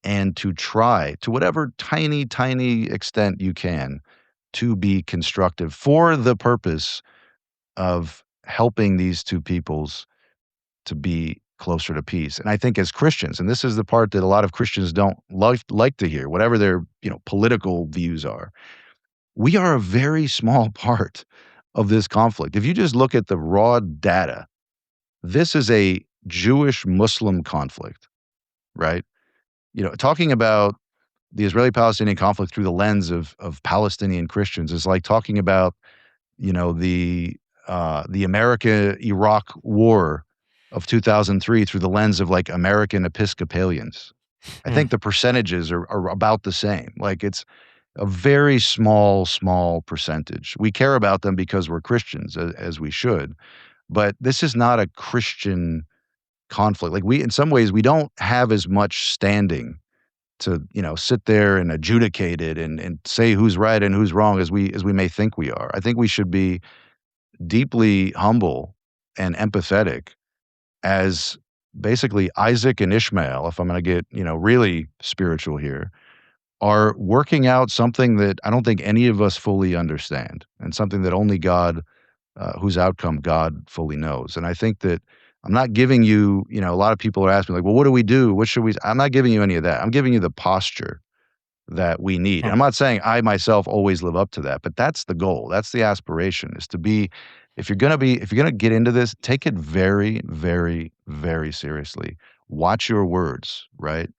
[SPEAKER 3] and to try to whatever tiny, tiny extent you can to be constructive for the purpose of helping these two peoples to be closer to peace. And I think as Christians, and this is the part that a lot of Christians don't like to hear, whatever their political views are, we are a very small part of this conflict. If you just look at the raw data, this is a Jewish-Muslim conflict, right? Talking about the Israeli-Palestinian conflict through the lens of Palestinian Christians is like talking about the America-Iraq War of 2003 through the lens of like American Episcopalians. I
[SPEAKER 1] Hmm.
[SPEAKER 3] think the percentages are about the same. Like it's a very small percentage. We care about them because we're Christians, as we should, but this is not a Christian conflict. Like in some ways, we don't have as much standing to sit there and adjudicate it and say who's right and who's wrong as we may think we are. I think we should be deeply humble and empathetic as basically Isaac and Ishmael, if I'm going to get really spiritual here, are working out something that I don't think any of us fully understand, and something that only God, whose outcome God fully knows. And I think that I'm not giving you, a lot of people are asking me like, well, what do we do? What should we? I'm not giving you any of that. I'm giving you the posture that we need. And
[SPEAKER 1] Hmm.
[SPEAKER 3] I'm not saying I myself always live up to that, but that's the goal. That's the aspiration, is to be if you're gonna get into this, take it very, very, very seriously. Watch your words, right?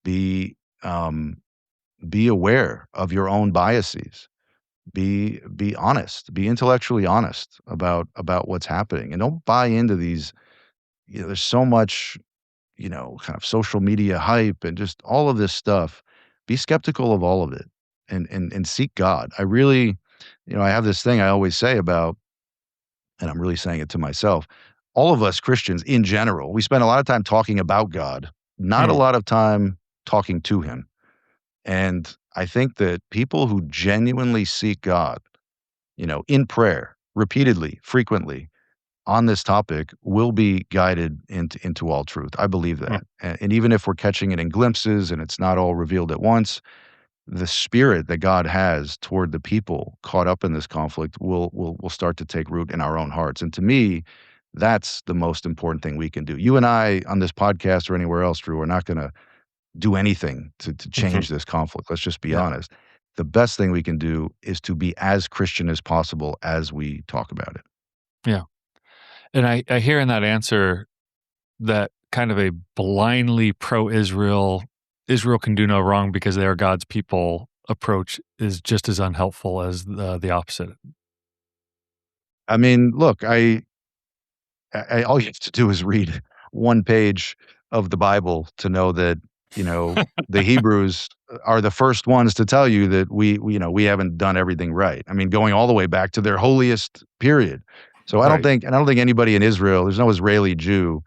[SPEAKER 3] Be um, be aware of your own biases. Be honest. Be intellectually honest about what's happening, and don't buy into these. There's so much, kind of social media hype and just all of this stuff. Be skeptical of all of it, and seek God. I really, I have this thing I always say about, and I'm really saying it to myself. All of us Christians in general, we spend a lot of time talking about God, not a
[SPEAKER 1] Mm.
[SPEAKER 3] lot of time talking to him. And I think that people who genuinely seek God, in prayer, repeatedly, frequently on this topic will be guided into all truth. I believe
[SPEAKER 1] Mm.
[SPEAKER 3] that. And even if we're catching it in glimpses and it's not all revealed at once, the spirit that God has toward the people caught up in this conflict will start to take root in our own hearts. And to me, that's the most important thing we can do. You and I on this podcast or anywhere else, Drew, are not going to do anything to change
[SPEAKER 1] Mhm.
[SPEAKER 3] this conflict. Let's just be
[SPEAKER 1] Yeah.
[SPEAKER 3] honest. The best thing we can do is to be as Christian as possible as we talk about it.
[SPEAKER 1] Yeah. And I hear in that answer that kind of a blindly pro-Israel, Israel can do no wrong because they are God's people approach is just as unhelpful as the opposite.
[SPEAKER 3] I mean, look, all you have to do is read one page of the Bible to know that, the Hebrews are the first ones to tell you that we haven't done everything right. I mean, going all the way back to their holiest period. So I don't
[SPEAKER 1] Right.
[SPEAKER 3] think anybody in Israel, there's no Israeli Jew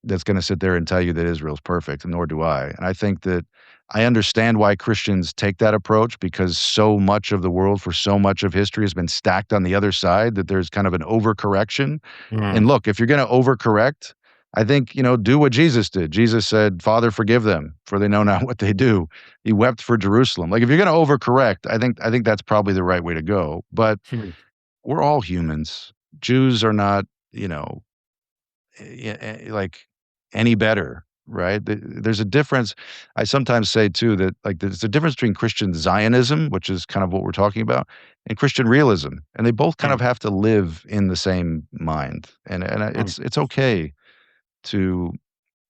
[SPEAKER 3] that's going to sit there and tell you that Israel's perfect, and nor do I. And I think that I understand why Christians take that approach, because so much of the world for so much of history has been stacked on the other side that there's kind of an overcorrection.
[SPEAKER 1] Mm.
[SPEAKER 3] And look, if you're going to overcorrect, I think, do what Jesus did. Jesus said, "Father, forgive them, for they know not what they do." He wept for Jerusalem. Like, if you're going to overcorrect, I think that's probably the right way to go. But
[SPEAKER 1] Hmm.
[SPEAKER 3] we're all humans. Jews are not, like any better, right? There's a difference. I sometimes say too that, like, there's a difference between Christian Zionism, which is kind of what we're talking about, and Christian realism, and they both kind
[SPEAKER 1] Mm.
[SPEAKER 3] of have to live in the same mind. And
[SPEAKER 1] Mm.
[SPEAKER 3] it's okay to.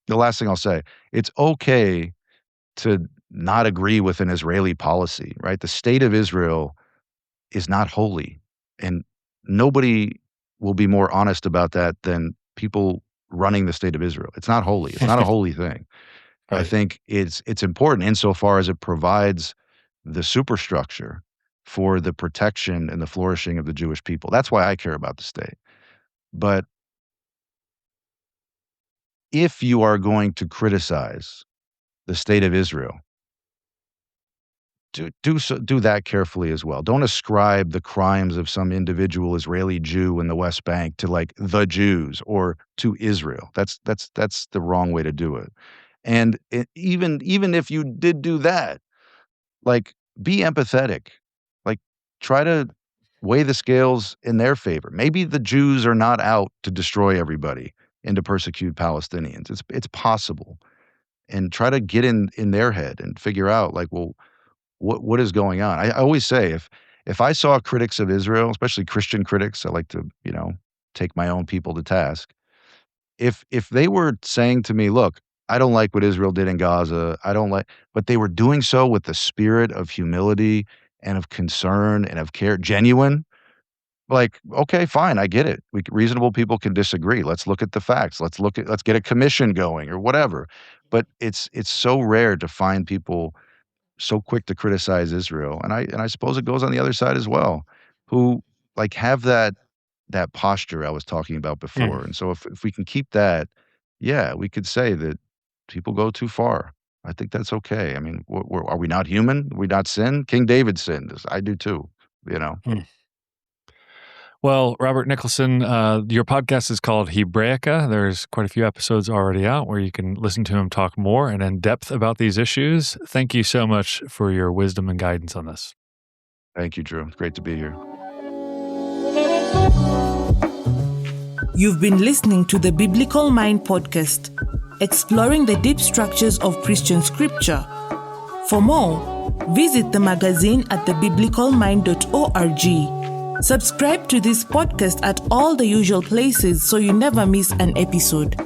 [SPEAKER 3] The last thing I'll say, it's okay to not agree with an Israeli policy, right? The state of Israel is not holy, and nobody will be more honest about that than people running the state of Israel. It's not holy. It's not a holy thing. I
[SPEAKER 1] Right.
[SPEAKER 3] think it's important insofar as it provides the superstructure for the protection and the flourishing of the Jewish people. That's why I care about the state. But if you are going to criticize the state of Israel, do that carefully as well. Don't ascribe the crimes of some individual Israeli Jew in the West Bank to, like, the Jews or to Israel. That's the wrong way to do it. And even if you did do that, like, be empathetic. Like, try to weigh the scales in their favor. Maybe the Jews are not out to destroy everybody and to persecute Palestinians. It's possible. And try to get in their head and figure out, like, well, what is going on? I always say, if I saw critics of Israel, especially Christian critics, I like to, take my own people to task. If they were saying to me, "Look, I don't like what Israel did in Gaza. I don't like," but they were doing so with the spirit of humility and of concern and of care, genuine, like, okay, fine, I get it. Reasonable people can disagree. Let's look at the facts. Let's get a commission going or whatever. But it's so rare to find people so quick to criticize Israel, and I suppose it goes on the other side as well, who, like, have that posture I was talking about
[SPEAKER 1] Mm.
[SPEAKER 3] before. And so if we can keep that, yeah, we could say that people go too far. I think that's okay. I mean, are we not human? We not sin? King David sinned. I do too. You know.
[SPEAKER 1] Mm. Well, Robert Nicholson, your podcast is called Hebraica. There's quite a few episodes already out where you can listen to him talk more and in depth about these issues. Thank you so much for your wisdom and guidance on this.
[SPEAKER 3] Thank you, Drew. It's great to be here.
[SPEAKER 2] You've been listening to the Biblical Mind podcast, exploring the deep structures of Christian scripture. For more, visit the magazine at thebiblicalmind.org. Subscribe to this podcast at all the usual places so you never miss an episode.